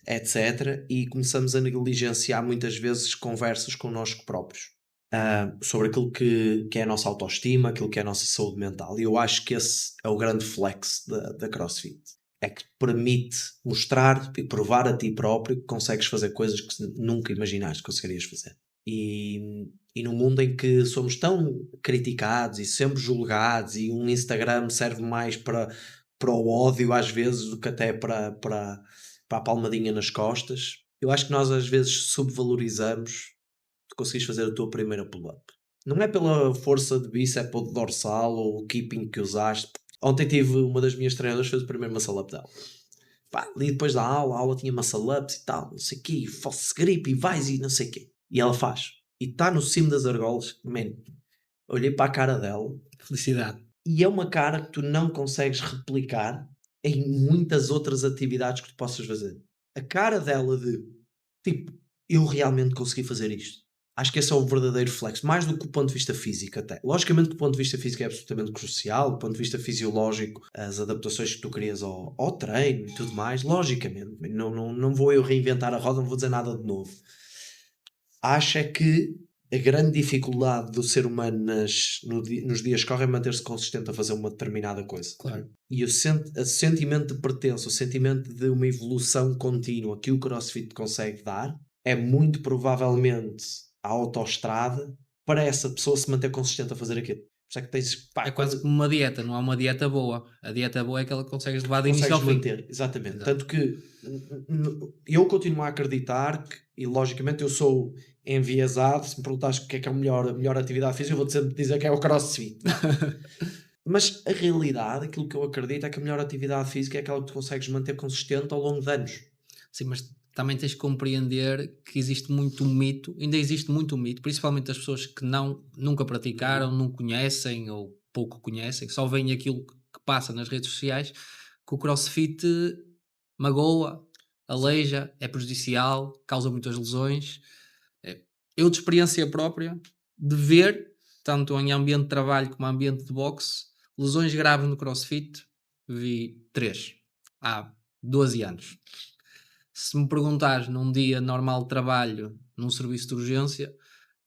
etc. E começamos a negligenciar muitas vezes conversas connosco próprios sobre aquilo que é a nossa autoestima, aquilo que é a nossa saúde mental. E eu acho que esse é o grande flex da CrossFit. É que te permite mostrar e provar a ti próprio que consegues fazer coisas que nunca imaginaste que conseguirias fazer. E num mundo em que somos tão criticados e sempre julgados, e um Instagram serve mais para o ódio às vezes do que até para a palmadinha nas costas, eu acho que nós às vezes subvalorizamos tu conseguires fazer a tua primeira pull-up. Não é pela força de bíceps ou de dorsal ou o keeping que usaste. Ontem tive uma das minhas treinadoras fez o primeiro muscle-up dela. Ali depois da aula, a aula tinha muscle-ups e tal, não sei o quê, false grip e vais e não sei o quê. E ela faz. E está no cimo das argolas. Man, olhei para a cara dela.
Felicidade.
E é uma cara que tu não consegues replicar em muitas outras atividades que tu possas fazer. A cara dela de, tipo, eu realmente consegui fazer isto. Acho que esse é o verdadeiro flex, mais do que do ponto de vista físico até. Logicamente que o ponto de vista físico é absolutamente crucial, do ponto de vista fisiológico, as adaptações que tu crias ao treino e tudo mais, logicamente. Não vou eu reinventar a roda, não vou dizer nada de novo. Acho é que a grande dificuldade do ser humano nos dias que correm é manter-se consistente a fazer uma determinada coisa.
Claro.
E o sentimento de pertença, o sentimento de uma evolução contínua que o CrossFit consegue dar, é muito provavelmente a autoestrada para essa pessoa se manter consistente a fazer aquilo. Por isso é que tens, pá,
É quase como uma dieta, não há uma dieta boa. A dieta boa é aquela que consegues levar de início
consegues
ao fim.
manter, exatamente.
Exato.
Tanto que eu continuo a acreditar que, e logicamente eu sou enviesado, se me perguntares o que é a melhor atividade física, eu vou-te sempre dizer que é o CrossFit. Não. Mas a realidade, aquilo que eu acredito é que a melhor atividade física é aquela que tu consegues manter consistente ao longo de anos.
Sim, mas também tens que compreender que existe muito mito, ainda existe muito mito, principalmente das pessoas que nunca praticaram, não conhecem ou pouco conhecem, só veem aquilo que passa nas redes sociais, que o CrossFit magoa, aleija, é prejudicial, causa muitas lesões. Eu, de experiência própria, de ver, tanto em ambiente de trabalho como em ambiente de boxe, lesões graves no CrossFit, vi 3 há 12 anos. Se me perguntares num dia normal de trabalho, num serviço de urgência,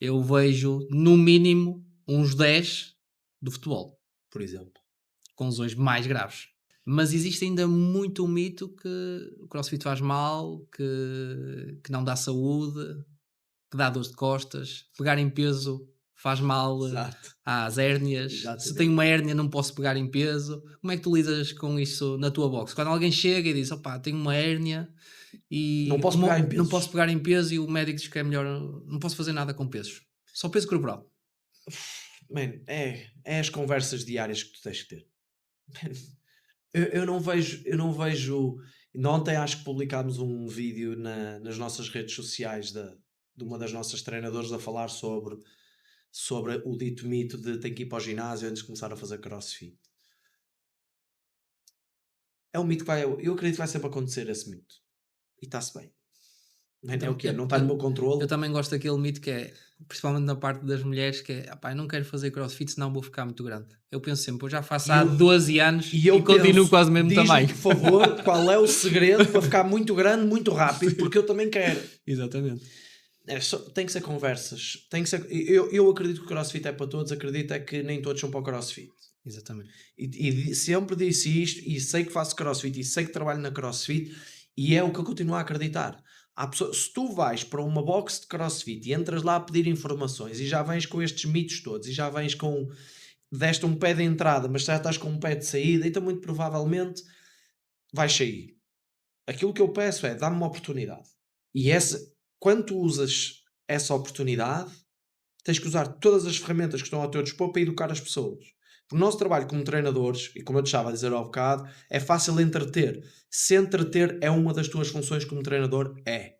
eu vejo no mínimo uns 10 do futebol,
Por exemplo.
com lesões mais graves. Mas existe ainda muito mito que o CrossFit faz mal, que não dá saúde, que dá dor de costas, pegar em peso faz mal
Exato.
às hérnias.
Exatamente.
Se tenho uma hérnia não posso pegar em peso. Como é que tu lidas com isso na tua box? Quando alguém chega e diz, opá, tenho uma hérnia e
Não posso pegar em pesos.
não posso pegar em peso e o médico diz que é melhor, não posso fazer nada com pesos. Só peso corporal.
Man, é as conversas diárias que tu tens que ter. Eu não vejo. Ontem acho que publicámos um vídeo nas nossas redes sociais de uma das nossas treinadoras a falar sobre o dito mito de ter que ir para o ginásio antes de começar a fazer CrossFit. É um mito que eu acredito que vai sempre acontecer esse mito. E está-se bem. É o que é, não está no meu controle.
Eu também gosto daquele mito que é, principalmente na parte das mulheres, que é, eu não quero fazer CrossFit senão vou ficar muito grande. Eu penso sempre, eu já faço há 12 anos e continuo quase o mesmo tamanho.
Por favor, qual é o segredo para ficar muito grande, muito rápido, porque eu também quero.
Exatamente.
Tem que ser conversas. Eu acredito que o CrossFit é para todos, acredito é que nem todos são para o CrossFit.
Exatamente.
E sempre disse isto, e sei que faço CrossFit, e sei que trabalho na CrossFit, e é o que eu continuo a acreditar. Se tu vais para uma box de CrossFit e entras lá a pedir informações e já vens com estes mitos todos e já vens com deste um pé de entrada mas já estás com um pé de saída, então muito provavelmente vais sair. Aquilo que eu peço é dá-me uma oportunidade e quando tu usas essa oportunidade tens que usar todas as ferramentas que estão ao teu dispor para educar as pessoas. O nosso trabalho como treinadores, e como eu te estava a dizer ao bocado, é fácil entreter. Se entreter é uma das tuas funções como treinador, é.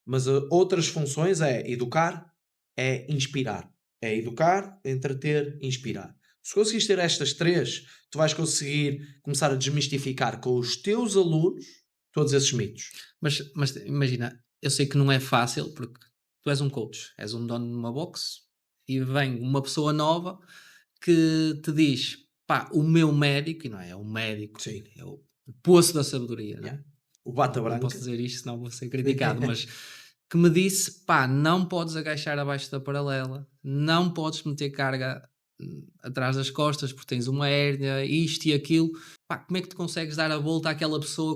Mas outras funções é educar, é inspirar. É educar, entreter, inspirar. Se conseguires ter estas 3, tu vais conseguir começar a desmistificar com os teus alunos todos esses mitos.
Mas imagina, eu sei que não é fácil, porque tu és um coach, és um dono de uma box, e vem uma pessoa nova que te diz, o meu médico, e não é um médico,
Sim.
é o poço da sabedoria,
Yeah. O bata branca.
Não posso dizer isto, senão vou ser criticado, mas que me disse, não podes agachar abaixo da paralela, não podes meter carga atrás das costas porque tens uma hérnia, isto e aquilo. Como é que tu consegues dar a volta àquela pessoa?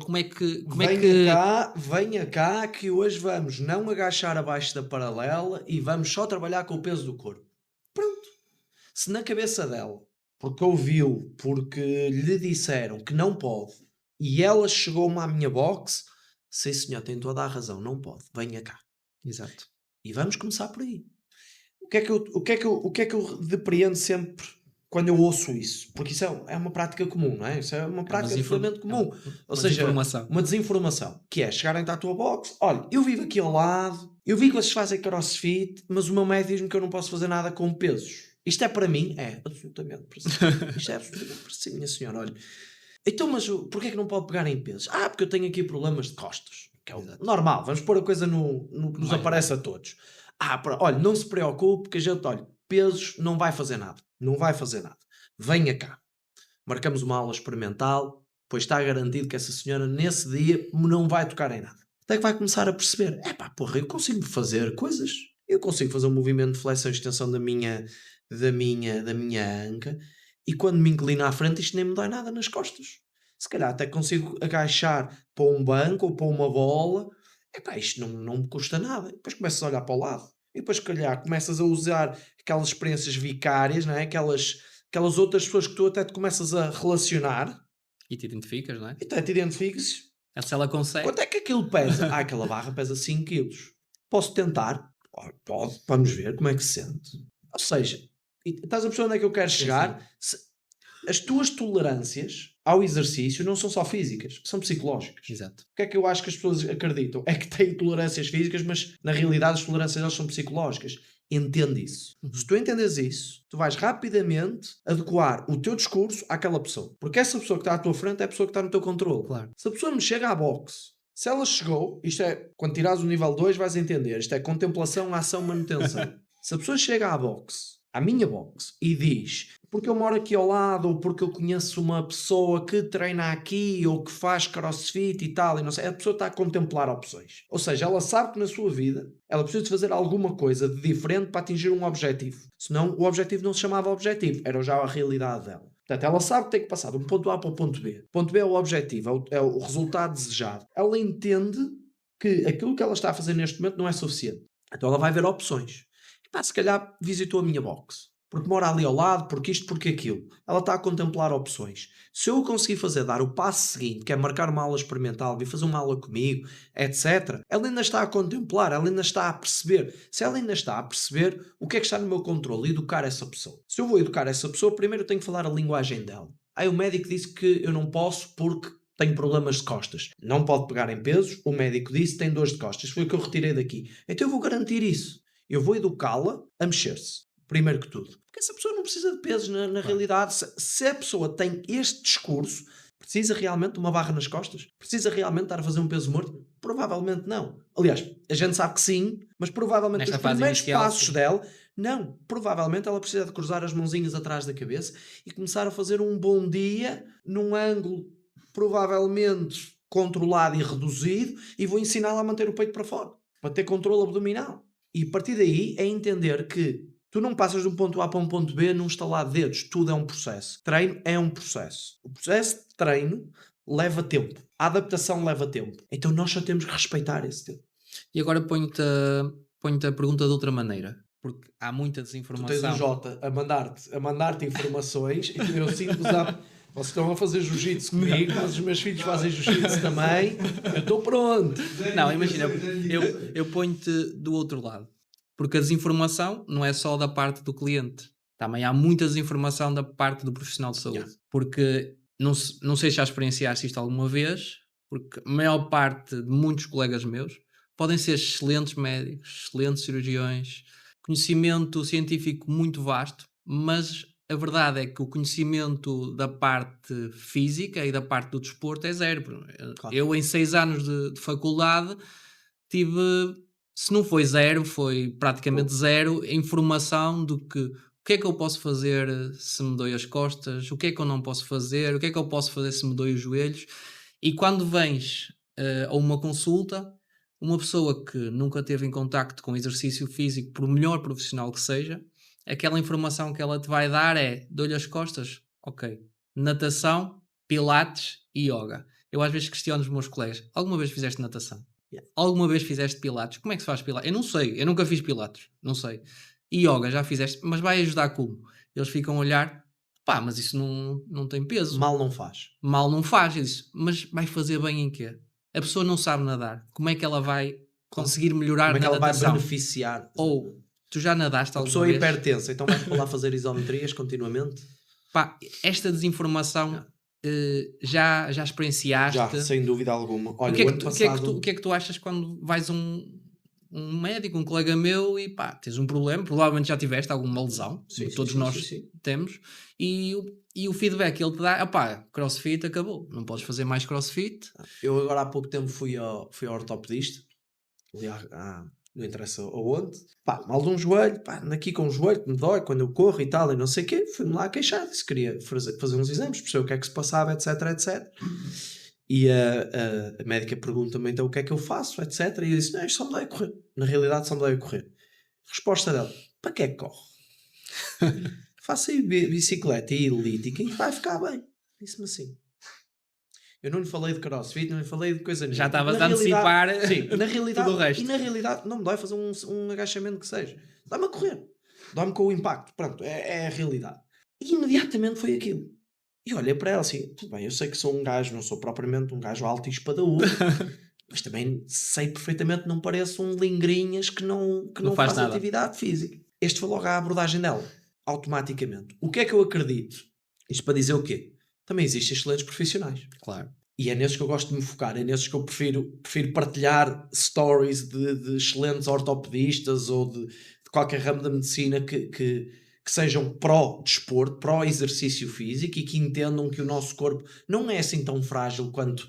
Venha cá que hoje vamos não agachar abaixo da paralela e vamos só trabalhar com o peso do corpo. Pronto. Se na cabeça dela, porque ouviu, porque lhe disseram que não pode, e ela chegou-me à minha box, sim senhor, tem toda a razão, não pode, venha cá.
Exato.
E vamos começar por aí. O que é que eu depreendo sempre quando eu ouço isso? Porque isso é uma prática comum, não é? Isso é uma prática absolutamente comum. Ou seja, uma desinformação. Que é chegarem à tua box, olha, eu vivo aqui ao lado, eu vi que vocês fazem CrossFit, mas o meu médico diz-me que eu não posso fazer nada com pesos. Isto é para mim? É, absolutamente para si. Isto é absolutamente para si, minha senhora, olha. Então, mas porquê é que não pode pegar em pesos? Porque eu tenho aqui problemas de costas. Que é normal, vamos pôr a coisa no que nos aparece a todos. Olha, não se preocupe, que a gente, olha, pesos não vai fazer nada. Não vai fazer nada. Venha cá. Marcamos uma aula experimental, pois está garantido que essa senhora, nesse dia, não vai tocar em nada. Até que vai começar a perceber, eu consigo fazer coisas. Eu consigo fazer um movimento de flexão e extensão da minha anca, e quando me inclino à frente isto nem me dói nada nas costas. Se calhar até consigo agachar para um banco ou para uma bola, isto não me custa nada. E depois começas a olhar para o lado, e depois se calhar começas a usar aquelas experiências vicárias, não é? Aquelas aquelas outras pessoas que tu até te começas a relacionar
E te identificas, não é?
e até te identificas.
Se ela consegue.
Quanto é que aquilo pesa? Aquela barra pesa 5 quilos. Posso tentar? Pode, vamos ver como é que se sente. Ou seja, estás a perceber onde é que eu quero chegar? As tuas tolerâncias ao exercício não são só físicas, são psicológicas.
Exato.
O que é que eu acho que as pessoas acreditam? É que têm tolerâncias físicas, mas na realidade as tolerâncias delas são psicológicas. Entende isso. Se tu entendes isso, tu vais rapidamente adequar o teu discurso àquela pessoa. Porque essa pessoa que está à tua frente é a pessoa que está no teu controle.
Claro.
Se a pessoa me chega à boxe, se ela chegou, isto é, quando tirares o nível 2 vais entender, isto é contemplação, ação, manutenção. Se a pessoa chega à boxe, à minha boxe, e diz, porque eu moro aqui ao lado, ou porque eu conheço uma pessoa que treina aqui, ou que faz crossfit e tal, e não sei, a pessoa está a contemplar opções. Ou seja, ela sabe que na sua vida, ela precisa de fazer alguma coisa de diferente para atingir um objetivo. Senão, o objetivo não se chamava objetivo, era já a realidade dela. Portanto, ela sabe que tem que passar de um ponto A para o ponto B. O ponto B é o objetivo, é o resultado desejado. Ela entende que aquilo que ela está a fazer neste momento não é suficiente. Então ela vai ver opções. E pá, se calhar visitou a minha box. Porque mora ali ao lado, porque isto, porque aquilo. Ela está a contemplar opções. Se eu conseguir dar o passo seguinte, que é marcar uma aula experimental, vir fazer uma aula comigo, etc., ela ainda está a contemplar, ela ainda está a perceber. Se ela ainda está a perceber, o que é que está no meu controle? Educar essa pessoa. Se eu vou educar essa pessoa, primeiro eu tenho que falar a linguagem dela. Aí o médico disse que eu não posso porque tenho problemas de costas. Não pode pegar em pesos. O médico disse que tem dores de costas. Foi o que eu retirei daqui. Então eu vou garantir isso. Eu vou educá-la a mexer-se. Primeiro que tudo. Porque essa pessoa não precisa de pesos na realidade. Se a pessoa tem este discurso, precisa realmente de uma barra nas costas? Precisa realmente estar a fazer um peso morto? Provavelmente não. Aliás, a gente sabe que sim, mas provavelmente
Nesta
os
fase
primeiros
inicial,
passos
sim.
dela, não. Provavelmente ela precisa de cruzar as mãozinhas atrás da cabeça e começar a fazer um bom dia num ângulo provavelmente controlado e reduzido, e vou ensiná-la a manter o peito para fora, para ter controle abdominal. E a partir daí é entender que tu não passas de um ponto A para um ponto B num estalar de dedos. Tudo é um processo. Treino é um processo. O processo de treino leva tempo. A adaptação leva tempo. Então nós só temos que respeitar esse tempo.
E agora ponho-te a pergunta de outra maneira. Porque há muita
Tu
desinformação.
tens o Jota a mandar-te informações e eu sinto usar. Vocês estão a fazer jiu-jitsu comigo, mas os meus filhos fazem jiu-jitsu também. Eu estou pronto.
Não, imagina, eu ponho-te do outro lado. Porque a desinformação não é só da parte do cliente. Também há muita desinformação da parte do profissional de saúde. Porque, não sei se já experienciaste isto alguma vez, porque a maior parte de muitos colegas meus podem ser excelentes médicos, excelentes cirurgiões, conhecimento científico muito vasto, mas a verdade é que o conhecimento da parte física e da parte do desporto é zero.
Claro.
Eu, em 6 anos de faculdade, tive... Se não foi zero, foi praticamente zero informação do que o que é que eu posso fazer se me dói as costas, o que é que eu não posso fazer, o que é que eu posso fazer se me dói os joelhos. E quando vens a uma consulta, uma pessoa que nunca teve em contacto com exercício físico, por melhor profissional que seja, aquela informação que ela te vai dar é: dou-lhe as costas, ok, natação, pilates e yoga. Eu às vezes questiono os meus colegas: alguma vez fizeste natação? Alguma vez fizeste pilates? Como é que se faz pilates? Eu não sei, eu nunca fiz pilates, não sei. E yoga já fizeste, mas vai ajudar como? Eles ficam a olhar: pá, mas isso não tem peso.
Mal não faz.
Mal não faz. Eu disse: mas vai fazer bem em quê? A pessoa não sabe nadar. Como é que ela vai conseguir melhorar
Como é que
na
ela vai
natação?
beneficiar?
Ou tu já nadaste
A
alguma
pessoa é
vez?
hipertensa, então vais para lá fazer isometrias continuamente?
Pá, esta desinformação já experienciaste?
Já, sem dúvida alguma. Olha,
O que é
o
que
ano
tu-
passado...
o que é que tu achas quando vais a um médico, um colega meu, e pá, tens um problema, provavelmente já tiveste alguma lesão,
Sim,
todos
sim,
nós
sim.
temos, e o feedback que ele te dá: opá, crossfit acabou, não podes fazer mais crossfit.
Eu agora há pouco tempo fui ao ortopedista, ali não interessa aonde, pá, mal de um joelho, pá, ando aqui com um joelho que me dói quando eu corro e tal, e não sei o quê, fui-me lá queixar, disse que queria fazer uns exames, perceber o que é que se passava, etc, etc. E a médica pergunta-me então o que é que eu faço, etc. E eu disse: não, isto só me dói a correr. Na realidade só me dói a correr. Resposta dela: para que é que corre? Faça aí bicicleta e elíptica e vai ficar bem. Disse-me assim. Eu não lhe falei de crossfit, não lhe falei de coisa nenhuma.
Já estavas
Na
a antecipar
sim, na realidade,
tudo o resto.
E na realidade não me dói fazer um agachamento que seja. Dá-me a correr. Dá-me com o impacto. Pronto, é a realidade. E imediatamente foi aquilo. E olhei para ela assim, tudo bem, eu sei que sou um gajo, não sou propriamente um gajo alto e espadaúdo, mas também sei perfeitamente que não pareço um lingrinhas que
Não
não
faz
faz
nada.
atividade física. Este foi logo a abordagem dela, automaticamente. O que é que eu acredito? Isto para dizer o quê? Também existem excelentes profissionais.
Claro.
E é nesses que eu gosto de me focar, é nesses que eu prefiro partilhar stories de excelentes ortopedistas ou de qualquer ramo da medicina que sejam pró-desporto, pró-exercício físico e que entendam que o nosso corpo não é assim tão frágil quanto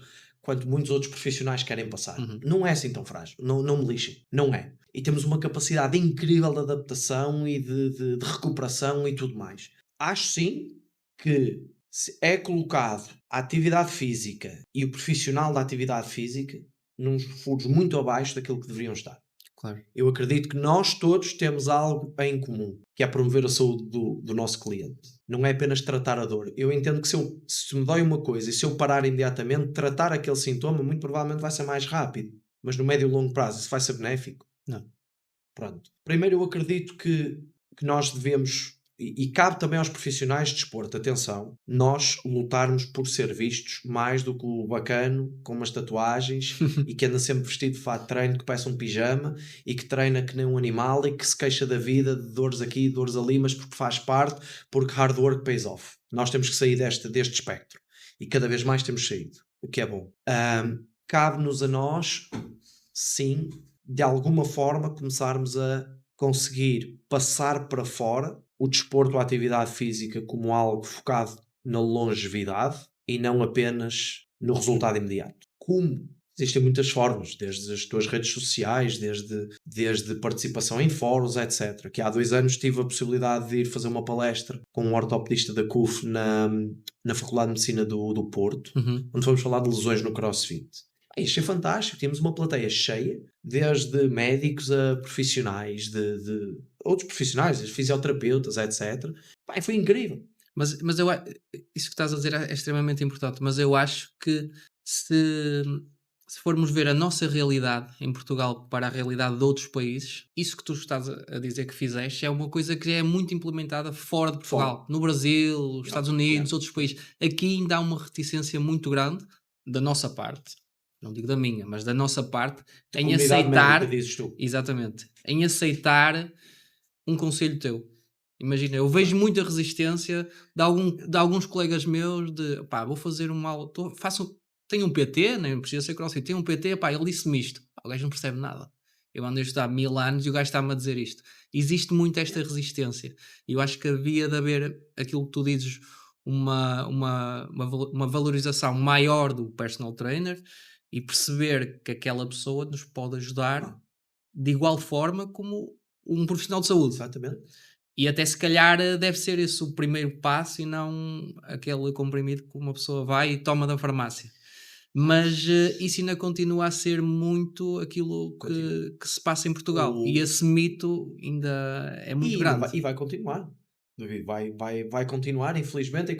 muitos outros profissionais querem passar.
Uhum.
Não é assim tão frágil, não me lixem, não é. E temos uma capacidade incrível de adaptação e de recuperação e tudo mais. Acho sim que se é colocado a atividade física e o profissional da atividade física nos furos muito abaixo daquilo que deveriam estar.
Claro.
Eu acredito que nós todos temos algo em comum, que é promover a saúde do nosso cliente. Não é apenas tratar a dor. Eu entendo que se me dói uma coisa e se eu parar imediatamente, tratar aquele sintoma, muito provavelmente vai ser mais rápido. Mas no médio e longo prazo, isso vai ser benéfico?
Não.
Pronto. Primeiro, eu acredito que nós devemos, e cabe também aos profissionais de desporto, atenção, nós lutarmos por ser vistos mais do que o bacano com umas tatuagens e que anda sempre vestido de fato de treino, que parece um pijama e que treina que nem um animal e que se queixa da vida, de dores aqui, dores ali, mas porque faz parte, porque hard work pays off. Nós temos que sair deste espectro e cada vez mais temos saído, o que é bom. Cabe-nos a nós, sim, de alguma forma começarmos a conseguir passar para fora o desporto ou a atividade física como algo focado na longevidade e não apenas no resultado imediato. Como? Existem muitas formas, desde as tuas redes sociais, desde participação em fóruns, etc. Que há 2 anos tive a possibilidade de ir fazer uma palestra com um ortopedista da CUF na Faculdade de Medicina do Porto,
Uhum.
onde fomos falar de lesões no CrossFit. Isto é fantástico, tínhamos uma plateia cheia, desde médicos a profissionais, de outros profissionais, fisioterapeutas, etc. Pá, foi incrível.
Mas isso que estás a dizer é extremamente importante, mas eu acho que se, se formos ver a nossa realidade em Portugal para a realidade de outros países, isso que tu estás a dizer que fizeste é uma coisa que já é muito implementada fora de Portugal, no Brasil, nos Estados Unidos, outros países. Aqui ainda há uma reticência muito grande da nossa parte, não digo da minha, mas da nossa parte, em
Comunidade médica,
aceitar,
dizes tu.
exatamente, em aceitar um conselho teu. Imagina, eu vejo muita resistência de alguns colegas meus de pá, vou fazer uma aula, tenho um PT, nem precisa ser crossfit, tenho um PT, pá, ele disse-me isto. Pá, o gajo não percebe nada. Eu ando a estudar 1000 anos e o gajo está-me a dizer isto. Existe muito esta resistência. E eu acho que havia de haver aquilo que tu dizes, uma valorização maior do personal trainer e perceber que aquela pessoa nos pode ajudar de igual forma como um profissional de saúde.
Exatamente.
E até se calhar deve ser esse o primeiro passo e não aquele comprimido que uma pessoa vai e toma da farmácia. Mas isso ainda continua a ser muito aquilo que se passa em Portugal. E esse mito ainda é muito grande.
E vai continuar. David, vai continuar, infelizmente,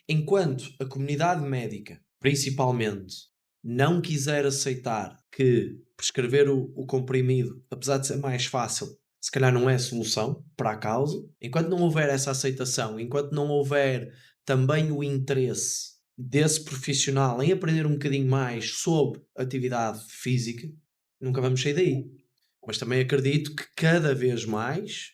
enquanto a comunidade médica, principalmente, não quiser aceitar que prescrever o comprimido, apesar de ser mais fácil, se calhar não é a solução para a causa, enquanto não houver essa aceitação, enquanto não houver também o interesse desse profissional em aprender um bocadinho mais sobre atividade física, nunca vamos sair daí. Mas também acredito que cada vez mais,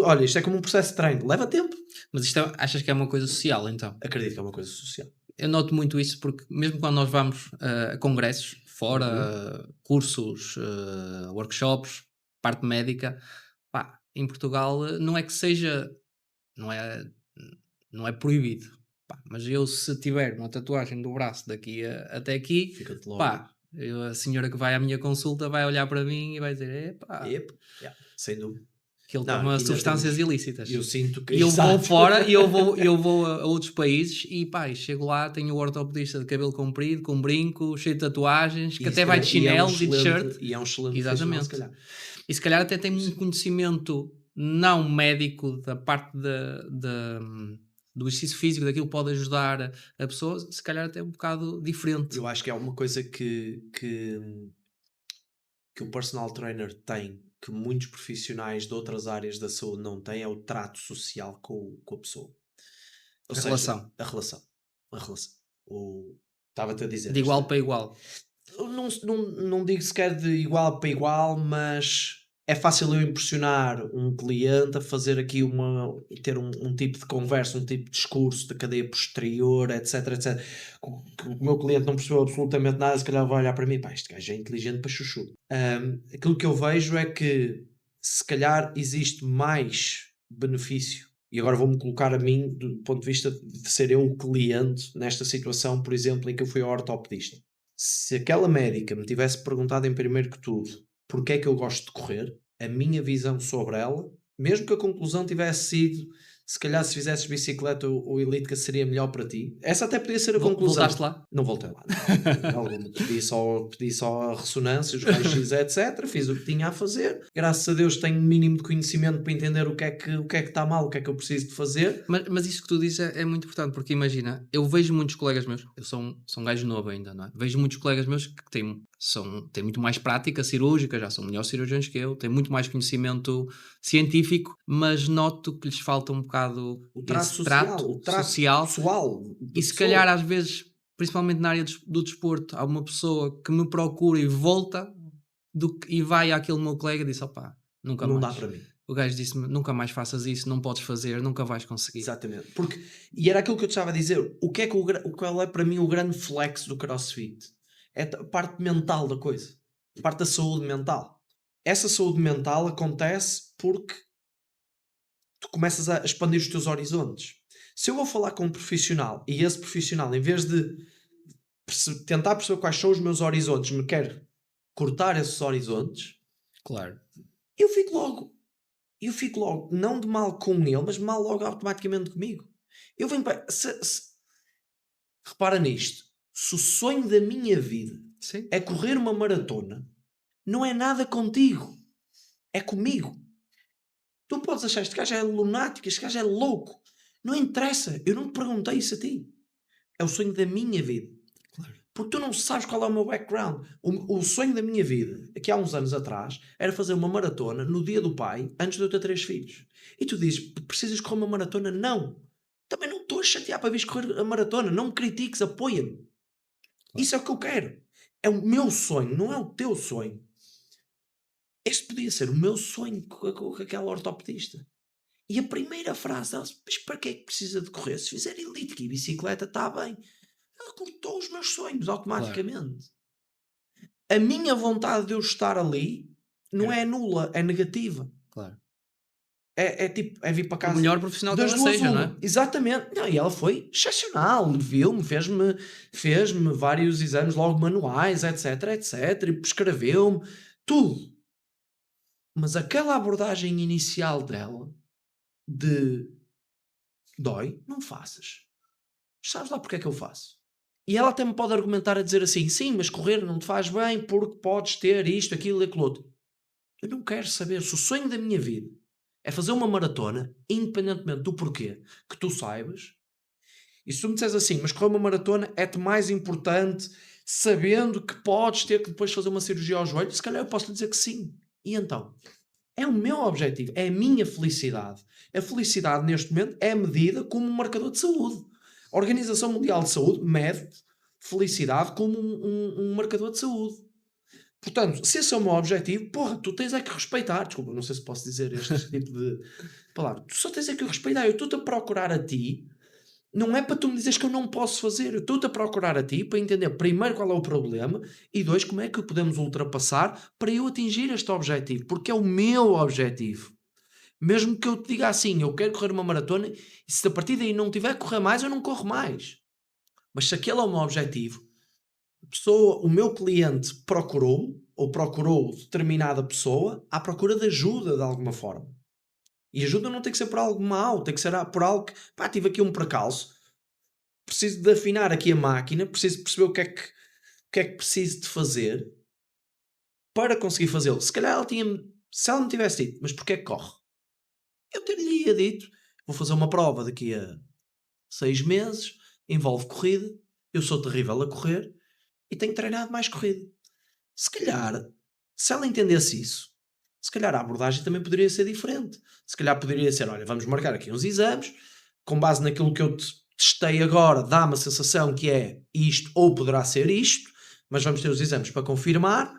olha, isto é como um processo de treino, leva tempo.
Mas isto achas que é uma coisa social, então?
Acredito que é uma coisa social.
Eu noto muito isso porque mesmo quando nós vamos a congressos, fora, cursos, workshops, parte médica, pá, em Portugal não é que seja, não é, não é proibido, pá, mas eu se tiver uma tatuagem do braço daqui até aqui,
Fica-te logo.
pá, a senhora que vai à minha consulta vai olhar para mim e vai dizer, epá,
Sem dúvida.
que ele
Não,
toma
aqui ainda
substâncias ilícitas.
Eu sinto que
E eu
exato.
vou fora, e eu vou a outros países e pá, e chego lá, tenho o ortopedista de cabelo comprido, com brinco, cheio de tatuagens, que
E
até
se
vai de
calhar-
chinelos e de
excelente-
shirt.
E é um excelente
Exatamente.
profissional, se calhar.
E se calhar até tem um conhecimento não médico da parte do exercício físico, daquilo que pode ajudar a pessoa, se calhar até um bocado diferente.
Eu acho que é uma coisa que o personal trainer tem que muitos profissionais de outras áreas da saúde não têm é o trato social com a pessoa. Ou
A
seja,
relação.
a relação. Estava-te a dizer.
De igual para igual.
Não digo sequer de igual para igual, mas é fácil eu impressionar um cliente a fazer aqui ter um tipo de conversa, um tipo de discurso da cadeia posterior, etc, etc. O meu cliente não percebeu absolutamente nada, se calhar vai olhar para mim, pá, este gajo é inteligente para chuchu. Aquilo que eu vejo é que se calhar existe mais benefício, e agora vou-me colocar a mim do ponto de vista de ser eu o cliente nesta situação, por exemplo, em que eu fui ao ortopedista. Se aquela médica me tivesse perguntado em primeiro que tudo porque é que eu gosto de correr, a minha visão sobre ela, mesmo que a conclusão tivesse sido se calhar se fizesses bicicleta o elíptica seria melhor para ti, essa até podia ser a conclusão.
Voltaste lá?
Não voltei lá, não. Pedi só a ressonância, os raios-x, etc. Fiz o que tinha a fazer. Graças a Deus tenho o mínimo de conhecimento para entender o que é que está mal, o que é que eu preciso de fazer.
Mas isso que tu dizes é muito importante, porque imagina, eu vejo muitos colegas meus, eu sou um gajo novo ainda, não é? Vejo muitos colegas meus que têm muito mais prática cirúrgica, já são melhores cirurgiões que eu, têm muito mais conhecimento científico, mas noto que lhes falta um bocado
o trato
esse
social, o trato
social
pessoal.
E se calhar às vezes, principalmente na área do desporto, há uma pessoa que me procura e volta e vai àquele meu colega e diz, opá, nunca
não
mais.
Dá para mim.
O gajo disse-me, nunca mais faças isso, não podes fazer, nunca vais conseguir.
Exatamente. E era aquilo que eu te estava a dizer, qual é para mim o grande flex do CrossFit? É a parte mental da coisa. A parte da saúde mental. Essa saúde mental acontece porque tu começas a expandir os teus horizontes. Se eu vou falar com um profissional e esse profissional, em vez de tentar perceber quais são os meus horizontes, me quer cortar esses horizontes,
claro,
eu fico logo, não de mal com ele, mas mal logo automaticamente comigo. Eu venho para. Repara nisto. Se o sonho da minha vida
sim,
é correr uma maratona, não é nada contigo. É comigo. Tu podes achar este gajo é lunático, este gajo é louco. Não interessa. Eu não te perguntei isso a ti. É o sonho da minha vida.
claro.
Porque tu não sabes qual é o meu background. O sonho da minha vida, aqui há uns anos atrás, era fazer uma maratona no dia do pai, antes de eu ter 3 filhos. E tu dizes, precisas correr uma maratona? Não. Também não estou a chatear para vires correr a maratona. Não me critiques, apoia-me. Claro. Isso é o que eu quero. É o meu sonho, não é o teu sonho. Este podia ser o meu sonho com aquela ortopedista. E a primeira frase dela, mas para que é que precisa de correr? Se fizer elíptica e bicicleta, está bem. Ela cortou os meus sonhos automaticamente. Claro. A minha vontade de eu estar ali não é nula, é negativa.
Claro.
É tipo, é vir para casa.
O melhor profissional que ela seja, não é?
Exatamente. Não, e ela foi excepcional. Viu-me, fez-me vários exames logo manuais, etc, etc. E prescreveu-me tudo. Mas aquela abordagem inicial dela de dói, não faças. Sabes lá porque é que eu faço? E ela até me pode argumentar a dizer assim, sim, mas correr não te faz bem porque podes ter isto, aquilo e aquilo outro. Eu não quero saber. Se o sonho da minha vida é fazer uma maratona, independentemente do porquê, que tu saibas, e se tu me disseres assim, mas correr uma maratona é-te mais importante sabendo que podes ter que depois fazer uma cirurgia ao joelho, se calhar eu posso lhe dizer que sim. E então? É o meu objetivo, é a minha felicidade. A felicidade neste momento é medida como um marcador de saúde. A Organização Mundial de Saúde mede felicidade como um marcador de saúde. Portanto, se esse é o meu objetivo, porra, tu tens é que respeitar. Desculpa, não sei se posso dizer este tipo de palavra. Tu só tens é que respeitar. Eu estou-te a procurar a ti, não é para tu me dizeres que eu não posso fazer. Eu estou-te a procurar a ti para entender, primeiro, qual é o problema e, dois, como é que o podemos ultrapassar para eu atingir este objetivo. Porque é o meu objetivo. Mesmo que eu te diga assim, eu quero correr uma maratona e se a partir daí não tiver que correr mais, eu não corro mais. Mas se aquele é o meu objetivo, o meu cliente procurou-me ou procurou determinada pessoa à procura de ajuda de alguma forma. E ajuda não tem que ser por algo mau, tem que ser por algo que, pá, tive aqui um percalço, preciso de afinar aqui a máquina, preciso de perceber o que é que preciso de fazer para conseguir fazê-lo. Se calhar se ela me tivesse dito, mas porquê que corre? Eu teria dito, vou fazer uma prova daqui a 6 meses, envolve corrida, eu sou terrível a correr e tenho treinado mais corrida. Se calhar, se ela entendesse isso, se calhar a abordagem também poderia ser diferente. Se calhar poderia ser, olha, vamos marcar aqui uns exames, com base naquilo que eu testei agora, dá-me a sensação que é isto ou poderá ser isto, mas vamos ter os exames para confirmar.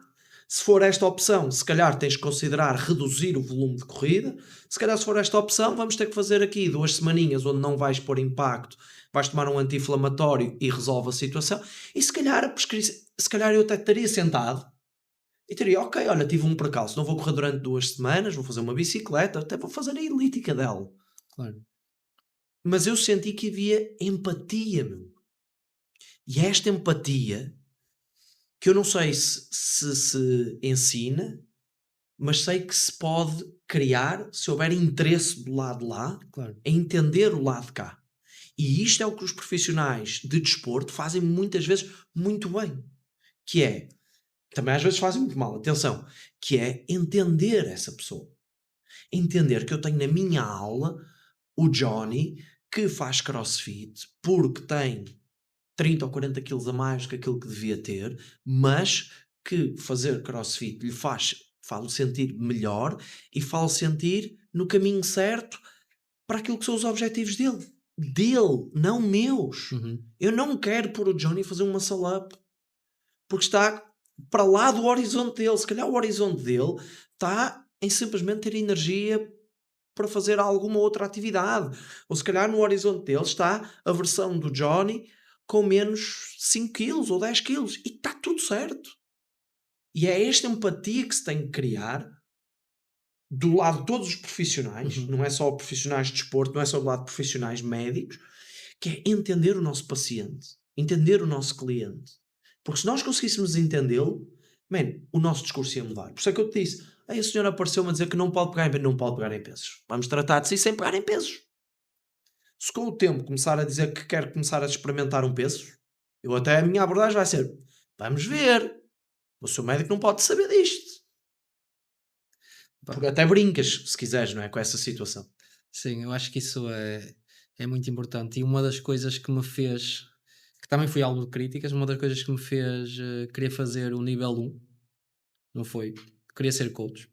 Se for esta opção, se calhar tens que considerar reduzir o volume de corrida. Se calhar se for esta opção, vamos ter que fazer aqui 2 semaninhas onde não vais pôr impacto, vais tomar um anti-inflamatório e resolve a situação. E se calhar, se calhar eu até estaria sentado e teria, ok, olha, tive um percalço, não vou correr durante 2 semanas, vou fazer uma bicicleta, até vou fazer a elítica dela.
Claro.
Mas eu senti que havia empatia, meu. E é esta empatia que eu não sei se ensina, mas sei que se pode criar se houver interesse do lado de lá,
Claro.
em entender o lado de cá. E isto é o que os profissionais de desporto fazem muitas vezes muito bem. Que é, também às vezes fazem muito mal, atenção, que é entender essa pessoa. Entender que eu tenho na minha aula o Johnny que faz crossfit porque tem 30 ou 40 quilos a mais do que aquilo que devia ter, mas que fazer crossfit lhe faz-o sentir melhor e faz-o sentir no caminho certo para aquilo que são os objetivos dele. Dele, não meus.
Uhum.
Eu não quero pôr o Johnny a fazer uma muscle-up porque está para lá do horizonte dele. Se calhar o horizonte dele está em simplesmente ter energia para fazer alguma outra atividade. Ou se calhar no horizonte dele está a versão do Johnny com menos 5 quilos ou 10 quilos. E está tudo certo. E é esta empatia que se tem que criar do lado de todos os profissionais, não é só profissionais de desporto, não é só do lado de profissionais médicos, que é entender o nosso paciente, entender o nosso cliente. Porque se nós conseguíssemos entendê-lo, o nosso discurso ia mudar. Por isso é que eu te disse, a senhora apareceu-me a dizer que não pode pegar em pesos. Vamos tratar de si sem pegar em pesos. Se com o tempo começar a dizer que quer começar a experimentar um peso, a minha abordagem vai ser, vamos ver, o seu médico não pode saber disto. Porque até brincas, se quiseres, não é? Com essa situação.
Sim, eu acho que isso é muito importante. E uma das coisas que me fez, que também foi algo de críticas, uma das coisas que me fez querer fazer o nível 1, não foi? Queria ser coach.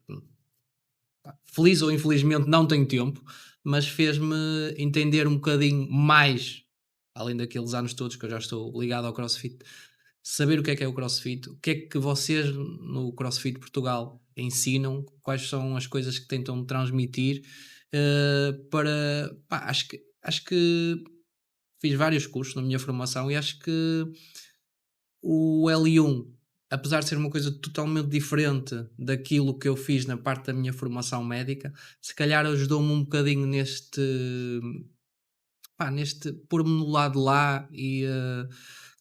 Feliz ou infelizmente não tenho tempo, mas fez-me entender um bocadinho mais, além daqueles anos todos que eu já estou ligado ao CrossFit, saber o que é o CrossFit, o que é que vocês no CrossFit Portugal ensinam, quais são as coisas que tentam transmitir, acho que fiz vários cursos na minha formação e acho que o L1, apesar de ser uma coisa totalmente diferente daquilo que eu fiz na parte da minha formação médica, se calhar ajudou-me um bocadinho neste pôr-me no lado de lá e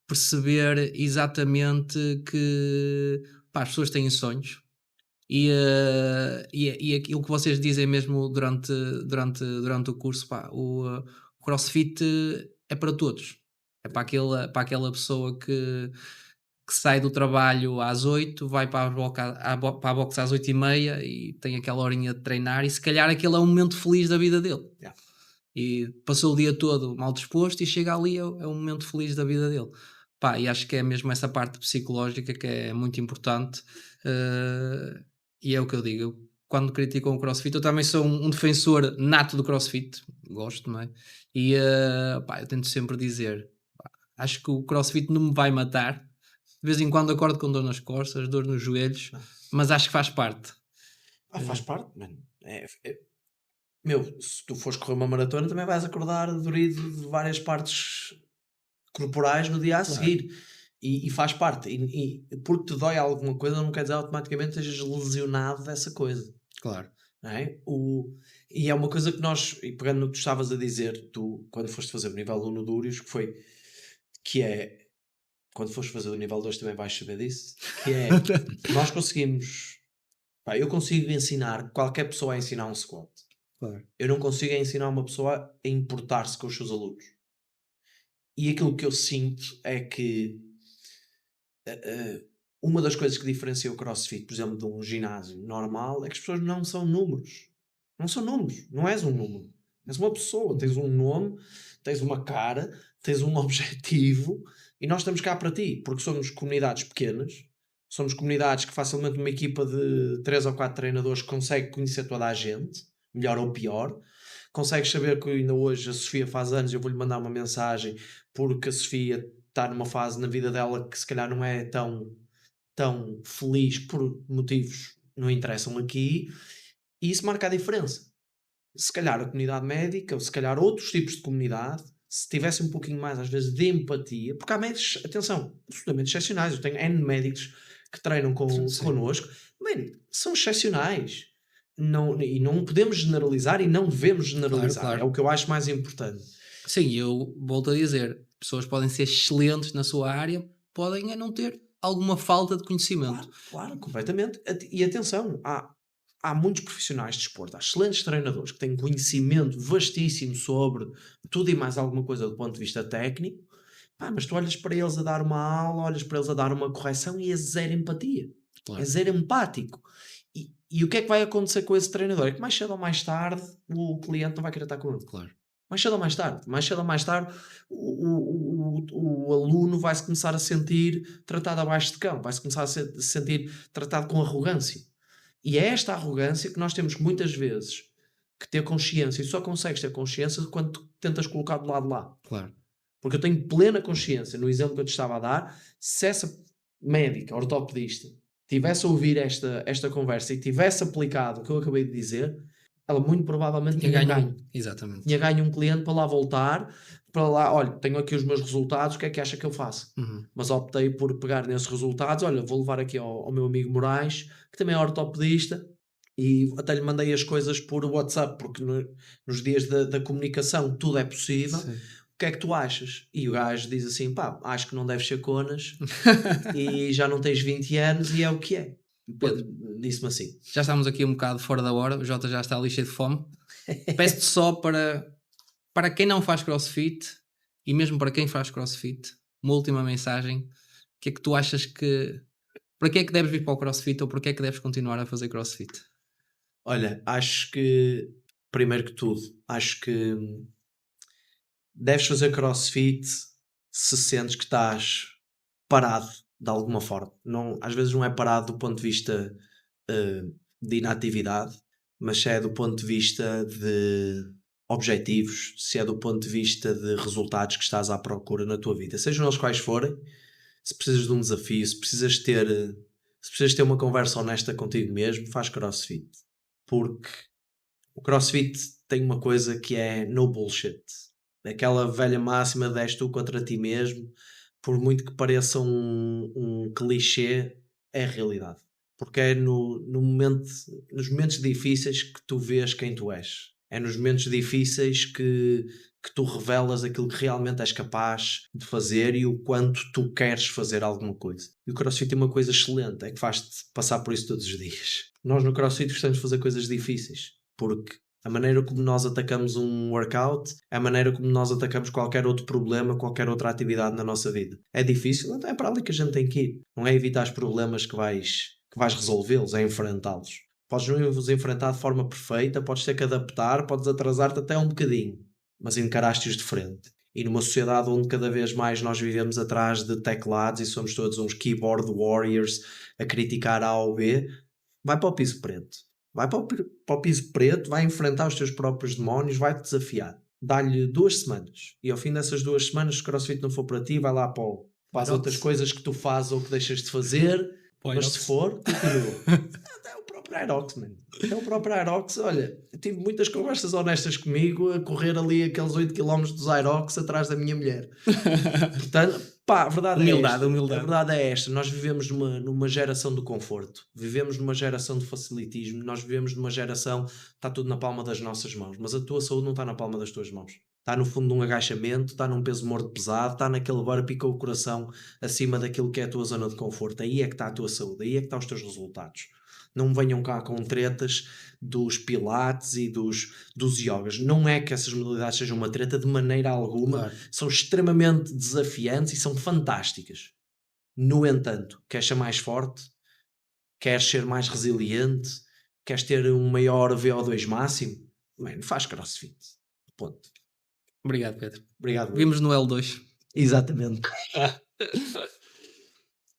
perceber exatamente que as pessoas têm sonhos e aquilo que vocês dizem mesmo durante o curso, o CrossFit é para todos. É para aquela pessoa que sai do trabalho às 8, vai para a boxe às 8h30 e tem aquela horinha de treinar e se calhar aquele é um momento feliz da vida dele.
Yeah.
E passou o dia todo mal disposto e chega ali é um momento feliz da vida dele. E acho que é mesmo essa parte psicológica que é muito importante, e é o que eu digo, eu, quando criticam o CrossFit, eu também sou um defensor nato do CrossFit, gosto, não é? E eu tento sempre dizer, acho que o CrossFit não me vai matar, de vez em quando acordo com dor nas costas, dor nos joelhos, mas acho que faz parte.
Faz parte, mano. Se tu fores correr uma maratona também vais acordar dorido de várias partes corporais no dia a seguir. E faz parte. E porque te dói alguma coisa não quer dizer automaticamente estejas lesionado dessa coisa.
Claro.
Não é? E é uma coisa que nós, e pegando no que tu estavas a dizer, tu quando foste fazer o nível 1 no Dúrios, que é quando foste fazer o nível 2 também vais saber disso, que é nós conseguimos, eu consigo ensinar qualquer pessoa a ensinar um squat.
Claro.
Eu não consigo ensinar uma pessoa a importar-se com os seus alunos. E aquilo que eu sinto é que uma das coisas que diferencia o CrossFit, por exemplo, de um ginásio normal, é que as pessoas não são números. Não são números. Não és um número. És uma pessoa. Tens um nome, tens uma cara, tens um objetivo e nós estamos cá para ti, porque somos comunidades pequenas, Somos comunidades que facilmente uma equipa de 3 ou 4 treinadores consegue conhecer toda a gente, melhor ou pior. Consegues saber que ainda hoje a Sofia faz anos, eu vou-lhe mandar uma mensagem porque a Sofia está numa fase na vida dela que se calhar não é tão feliz por motivos que não interessam aqui, e isso marca a diferença. Se calhar a comunidade médica, ou se calhar outros tipos de comunidade, se tivesse um pouquinho mais às vezes de empatia, porque há médicos, atenção, absolutamente excepcionais, eu tenho N médicos que treinam connosco, bem, são excepcionais. E não podemos generalizar e não devemos generalizar.
Claro.
É o que eu acho mais importante.
Sim, eu volto a dizer, pessoas podem ser excelentes na sua área, podem não ter alguma falta de conhecimento.
Claro, completamente. E atenção, há muitos profissionais de desporto, há excelentes treinadores que têm conhecimento vastíssimo sobre tudo e mais alguma coisa do ponto de vista técnico, mas tu olhas para eles a dar uma aula, olhas para eles a dar uma correção e é zero empatia.
Claro.
É zero empático. E o que é que vai acontecer com esse treinador? É que mais cedo ou mais tarde o cliente não vai querer estar com ele.
Claro.
Mais cedo ou mais tarde o aluno vai-se começar a sentir tratado abaixo de cão, vai-se começar a sentir tratado com arrogância. E é esta arrogância que nós temos muitas vezes que ter consciência, e só consegues ter consciência quando tu tentas colocar do lado de lá.
Claro.
Porque eu tenho plena consciência, no exemplo que eu te estava a dar, se essa médica, ortopedista, tivesse a ouvir esta conversa e tivesse aplicado o que eu acabei de dizer, ela muito provavelmente tinha ganho.
Exatamente.
Tinha ganho um cliente para lá voltar, para lá, olha, tenho aqui os meus resultados, o que é que acha que eu faço? Mas optei por pegar nesses resultados, olha, vou levar aqui ao meu amigo Moraes, que também é ortopedista, e até lhe mandei as coisas por WhatsApp, porque nos dias da comunicação tudo é possível. Sim. O que é que tu achas? E o gajo diz assim, acho que não deves ser conas, e já não tens 20 anos, e é o que é. Disse-me assim.
Já estamos aqui um bocado fora da hora, o Jota já está ali cheio de fome. Peço-te só para quem não faz CrossFit, e mesmo para quem faz CrossFit, uma última mensagem. O que é que tu achas que... Para que é que deves vir para o CrossFit, ou para que é que deves continuar a fazer CrossFit?
Olha, acho que, primeiro que tudo, acho que deves fazer CrossFit se sentes que estás parado de alguma forma. Não, às vezes não é parado do ponto de vista de inatividade, mas se é do ponto de vista de objetivos, se é do ponto de vista de resultados que estás à procura na tua vida, sejam eles quais forem. Se precisas de um desafio, se precisas ter uma conversa honesta contigo mesmo, faz CrossFit. Porque o CrossFit tem uma coisa que é no bullshit. Aquela velha máxima de és tu contra ti mesmo, por muito que pareça um clichê, é a realidade. Porque é nos momentos difíceis que tu vês quem tu és. É nos momentos difíceis que tu revelas aquilo que realmente és capaz de fazer e o quanto tu queres fazer alguma coisa. E o CrossFit tem uma coisa excelente, é que faz-te passar por isso todos os dias. Nós no CrossFit gostamos de fazer coisas difíceis, porque a maneira como nós atacamos um workout é a maneira como nós atacamos qualquer outro problema, qualquer outra atividade na nossa vida. É difícil, então é para ali que a gente tem que ir. Não é evitar os problemas que vais resolvê-los, é enfrentá-los. Podes não os enfrentar de forma perfeita, podes ter que adaptar, podes atrasar-te até um bocadinho, mas encaraste-os de frente. E numa sociedade onde cada vez mais nós vivemos atrás de teclados e somos todos uns keyboard warriors a criticar A ou B, vai para o piso preto. Vai para o piso preto, vai enfrentar os teus próprios demónios, vai-te desafiar. Dá-lhe 2 semanas. E ao fim dessas 2 semanas, se o CrossFit não for para ti, vai lá para as outras coisas que tu fazes ou que deixas de fazer. Mas se for, continua. Até o próprio Aerox, mano. Até o próprio Aerox, olha, eu tive muitas conversas honestas comigo a correr ali aqueles 8 km dos Aerox atrás da minha mulher. Portanto, a verdade é esta. A verdade é esta. Nós vivemos numa geração do conforto. Vivemos numa geração de facilitismo. Nós vivemos numa geração, está tudo na palma das nossas mãos. Mas a tua saúde não está na palma das tuas mãos. Está no fundo de um agachamento, está num peso morto pesado, está naquele burpee com o coração acima daquilo que é a tua zona de conforto. Aí é que está a tua saúde, aí é que estão os teus resultados. Não venham cá com tretas dos pilates e dos yogas. Não é que essas modalidades sejam uma treta de maneira alguma. Claro. São extremamente desafiantes e são fantásticas. No entanto, queres ser mais forte? Queres ser mais resiliente? Queres ter um maior VO2 máximo? Mano, faz CrossFit. Ponto.
Obrigado, Pedro.
Obrigado.
Vimos no L2.
Exatamente.